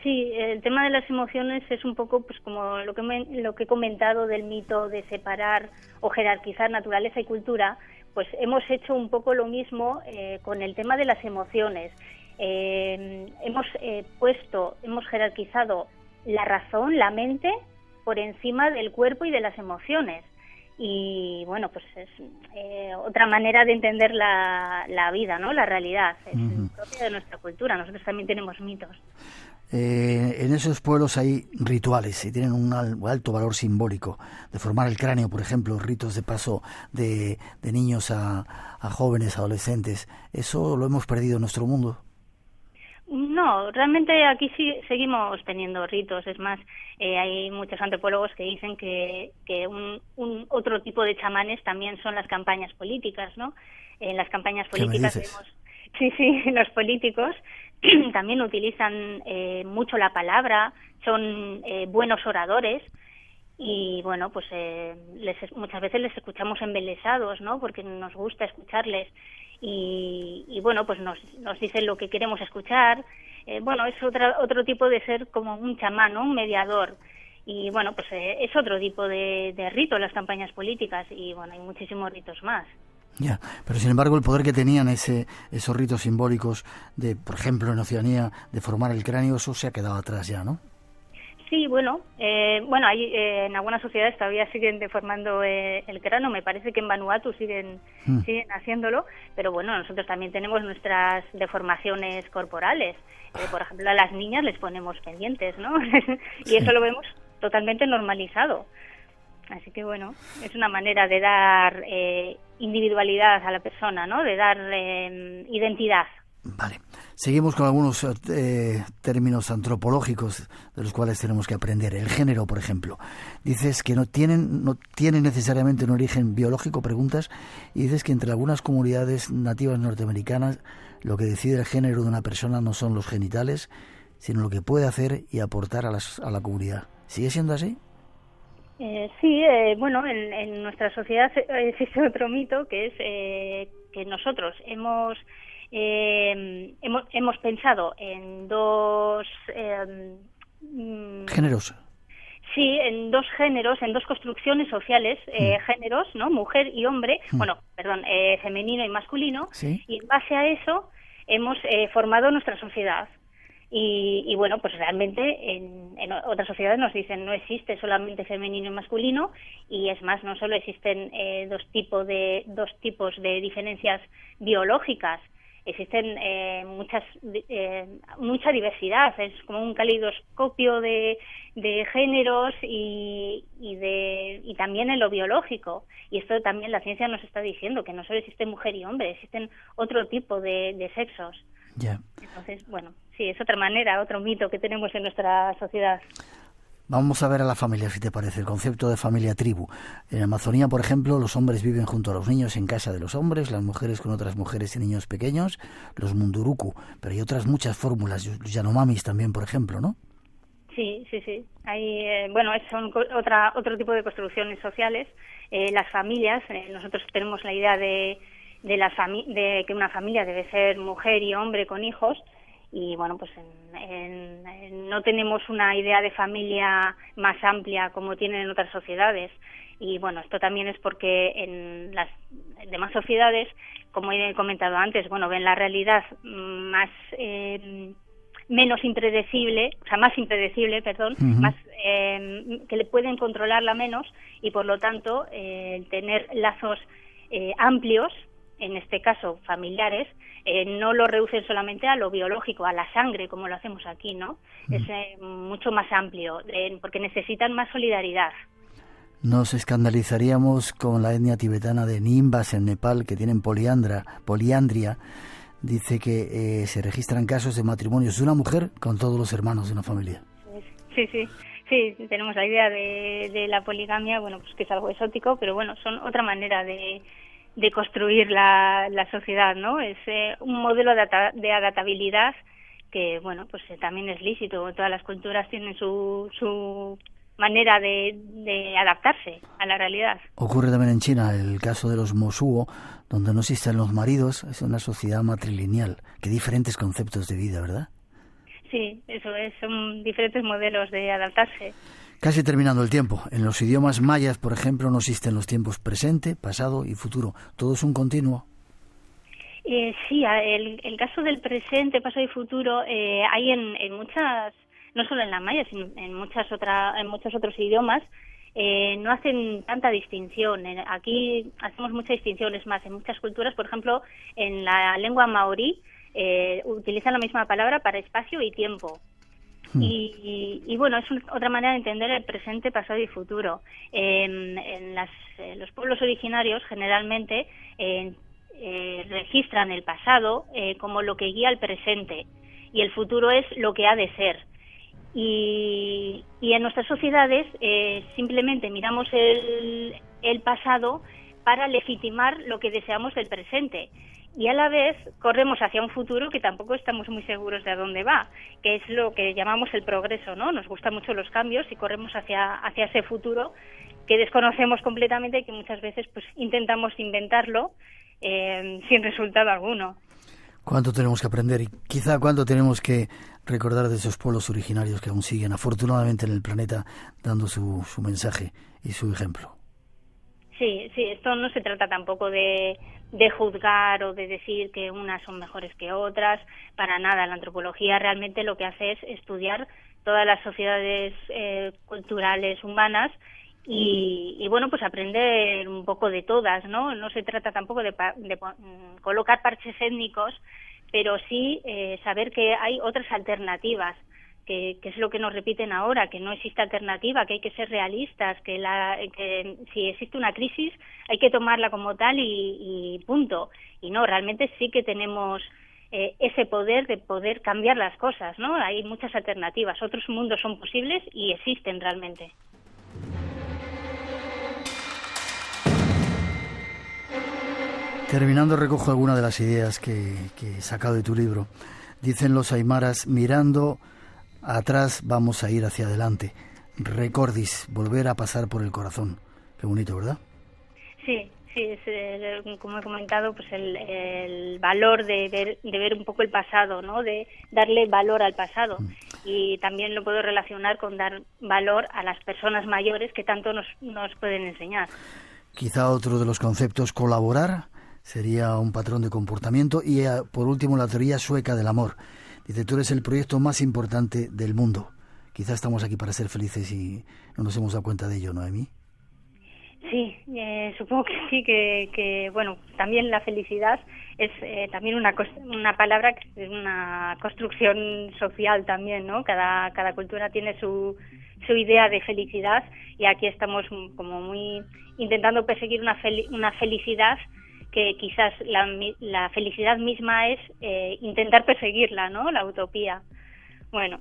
Speaker 16: Sí, el tema de las emociones es un poco pues como lo que he comentado del mito de separar o jerarquizar naturaleza y cultura, pues hemos hecho un poco lo mismo con el tema de las emociones. Hemos jerarquizado la razón, la mente, por encima del cuerpo y de las emociones. y bueno, pues es otra manera de entender la vida, ¿no? La realidad, es propia de nuestra cultura. Nosotros también tenemos mitos.
Speaker 1: En esos pueblos hay rituales y tienen un alto valor simbólico. De formar el cráneo, por ejemplo, ritos de paso de niños a jóvenes, adolescentes. ¿Eso lo hemos perdido en nuestro mundo?
Speaker 16: No, realmente aquí sí seguimos teniendo ritos. Es más, hay muchos antropólogos que dicen que un otro tipo de chamanes también son las campañas políticas, ¿no? En las campañas políticas vemos... Sí, los políticos también utilizan mucho la palabra, son buenos oradores y bueno, pues muchas veces les escuchamos embelesados, ¿no? Porque nos gusta escucharles y bueno, pues nos dicen lo que queremos escuchar. Bueno, es otro tipo de ser como un chamán, ¿no? Un mediador. Y bueno, pues es otro tipo de rito las campañas políticas y bueno, hay muchísimos ritos más.
Speaker 1: Ya, pero sin embargo el poder que tenían esos ritos simbólicos de, por ejemplo, en Oceanía, de formar el cráneo, eso se ha quedado atrás ya, ¿no?
Speaker 16: Sí, bueno, hay, en algunas sociedades todavía siguen deformando el cráneo. Me parece que en Vanuatu siguen haciéndolo, pero bueno, nosotros también tenemos nuestras deformaciones corporales. Por ejemplo, a las niñas les ponemos pendientes, ¿no? Y eso lo vemos totalmente normalizado. Así que bueno, es una manera de dar individualidad a la persona, ¿no? De dar identidad.
Speaker 1: Vale. Seguimos con algunos términos antropológicos de los cuales tenemos que aprender. El género, por ejemplo. Dices que no tienen necesariamente un origen biológico, preguntas, y dices que entre algunas comunidades nativas norteamericanas lo que decide el género de una persona no son los genitales, sino lo que puede hacer y aportar a la comunidad. ¿Sigue siendo así?
Speaker 16: Sí, bueno, en nuestra sociedad existe otro mito que es que nosotros hemos pensado en dos
Speaker 1: géneros.
Speaker 16: Sí, en dos géneros, en dos construcciones sociales, géneros, ¿no? Mujer y hombre, femenino y masculino, ¿sí? Y en base a eso hemos formado nuestra sociedad. Y bueno, pues realmente en otras sociedades nos dicen no existe solamente femenino y masculino, y es más, no solo existen dos tipos de diferencias biológicas, existen mucha diversidad, es como un caleidoscopio de géneros y también en lo biológico. Y esto también la ciencia nos está diciendo, que no solo existe mujer y hombre, existen otro tipo de sexos.
Speaker 1: Yeah.
Speaker 16: Entonces, bueno, sí, es otra manera, otro mito que tenemos en nuestra sociedad.
Speaker 1: Vamos a ver a la familia, si te parece, el concepto de familia-tribu. En Amazonía, por ejemplo, los hombres viven junto a los niños en casa de los hombres, las mujeres con otras mujeres y niños pequeños, los munduruku, pero hay otras muchas fórmulas, los yanomamis también, por ejemplo, ¿no?
Speaker 16: Sí. Hay, son otro tipo de construcciones sociales. Las familias, nosotros tenemos la idea de que una familia debe ser mujer y hombre con hijos, y bueno, pues no tenemos una idea de familia más amplia como tienen en otras sociedades. Y bueno, esto también es porque en las demás sociedades, como he comentado antes, bueno, ven la realidad más impredecible, más que le pueden controlarla menos, y por lo tanto el tener lazos amplios, en este caso familiares, no lo reducen solamente a lo biológico, a la sangre, como lo hacemos aquí, ¿no? Es mucho más amplio, porque necesitan más solidaridad.
Speaker 1: Nos escandalizaríamos con la etnia tibetana de Nimbas en Nepal, que tienen poliandria. Dice que se registran casos de matrimonios de una mujer con todos los hermanos de una familia.
Speaker 16: Sí, tenemos la idea de la poligamia, bueno, pues que es algo exótico, pero bueno, son otra manera de construir la sociedad, ¿no? Es un modelo de adaptabilidad que, bueno, pues también es lícito. Todas las culturas tienen su manera de adaptarse a la realidad.
Speaker 1: Ocurre también en China el caso de los Mosuo, donde no existen los maridos, es una sociedad matrilineal. Qué diferentes conceptos de vida, ¿verdad?
Speaker 16: Sí, eso es, son diferentes modelos de adaptarse.
Speaker 1: Casi terminando el tiempo. En los idiomas mayas, por ejemplo, no existen los tiempos presente, pasado y futuro. Todo es un continuo.
Speaker 16: Sí, el caso del presente, pasado y futuro hay en muchas, no solo en la maya, sino en muchos otros idiomas. no hacen tanta distinción. Aquí hacemos mucha distinción, es más, en muchas culturas, por ejemplo, en la lengua maorí, utilizan la misma palabra para espacio y tiempo. Y bueno, es otra manera de entender el presente, pasado y futuro. Los pueblos originarios generalmente registran el pasado como lo que guía el presente y el futuro es lo que ha de ser. Y en nuestras sociedades simplemente miramos el pasado para legitimar lo que deseamos del presente. Y a la vez corremos hacia un futuro que tampoco estamos muy seguros de a dónde va, que es lo que llamamos el progreso, ¿no? Nos gustan mucho los cambios y corremos hacia ese futuro que desconocemos completamente y que muchas veces pues intentamos inventarlo sin resultado alguno.
Speaker 1: ¿Cuánto tenemos que aprender y quizá cuánto tenemos que recordar de esos pueblos originarios que aún siguen afortunadamente en el planeta dando su mensaje y su ejemplo?
Speaker 16: Sí, esto no se trata tampoco de juzgar o de decir que unas son mejores que otras, para nada. La antropología realmente lo que hace es estudiar todas las sociedades culturales humanas y bueno, pues aprender un poco de todas, ¿no? No se trata tampoco de colocar parches étnicos, pero sí saber que hay otras alternativas, que es lo que nos repiten ahora, que no existe alternativa, que hay que ser realistas, que si existe una crisis hay que tomarla como tal y punto. Y no, realmente sí que tenemos ese poder de poder cambiar las cosas, ¿no? Hay muchas alternativas, otros mundos son posibles y existen realmente.
Speaker 1: Terminando, recojo algunas de las ideas que he sacado de tu libro. Dicen los aymaras, mirando atrás vamos a ir hacia adelante. Recordis, volver a pasar por el corazón. Qué bonito, ¿verdad?
Speaker 16: Sí, como he comentado, pues el valor de ver un poco el pasado, ¿no? De darle valor al pasado. Y también lo puedo relacionar con dar valor a las personas mayores que tanto nos pueden enseñar.
Speaker 1: Quizá otro de los conceptos, colaborar, sería un patrón de comportamiento. Y por último, la teoría sueca del amor. Dice, tú eres el proyecto más importante del mundo. Quizá estamos aquí para ser felices y no nos hemos dado cuenta de ello, ¿Noemí?
Speaker 16: Sí, supongo que sí, que bueno, también la felicidad es también una palabra que es una construcción social también, ¿no? Cada cultura tiene su idea de felicidad y aquí estamos como muy intentando perseguir una felicidad que quizás la felicidad misma es intentar perseguirla, ¿no? La utopía. Bueno.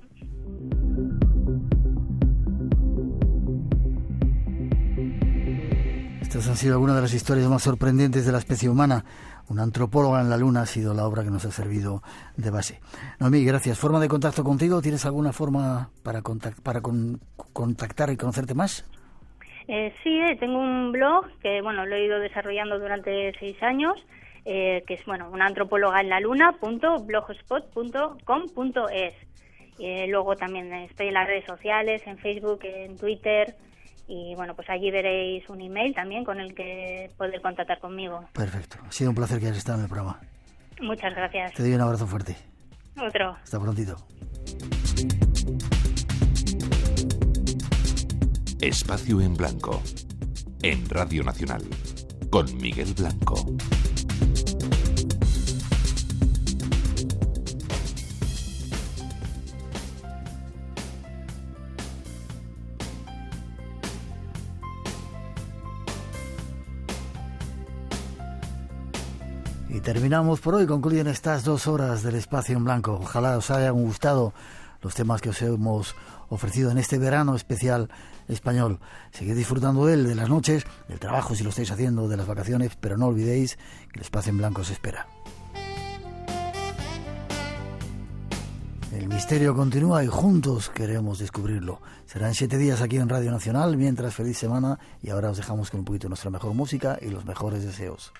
Speaker 1: Estas han sido algunas de las historias más sorprendentes de la especie humana. Una antropóloga en la Luna ha sido la obra que nos ha servido de base. Noemí, gracias. ¿Forma de contacto contigo? ¿Tienes alguna forma para contactar y conocerte más?
Speaker 16: Sí, tengo un blog que bueno lo he ido desarrollando durante 6 años, que es bueno una antropóloga en la luna.blogspot.com.es. Luego también estoy en las redes sociales, en Facebook, en Twitter y bueno pues allí veréis un email también con el que poder contactar conmigo.
Speaker 1: Perfecto, ha sido un placer que hayas estado en el programa.
Speaker 16: Muchas gracias.
Speaker 1: Te doy un abrazo fuerte.
Speaker 16: Otro.
Speaker 1: Hasta prontito.
Speaker 7: Espacio en Blanco, en Radio Nacional, con Miguel Blanco.
Speaker 1: Y terminamos por hoy, concluyen estas 2 horas del Espacio en Blanco. Ojalá os hayan gustado los temas que os hemos ofrecido en este verano especial español. Seguid disfrutando de las noches, del trabajo si lo estáis haciendo, de las vacaciones, pero no olvidéis que el Espacio en Blanco os espera. El misterio continúa y juntos queremos descubrirlo. Serán 7 días aquí en Radio Nacional, mientras feliz semana y ahora os dejamos con un poquito de nuestra mejor música y los mejores deseos.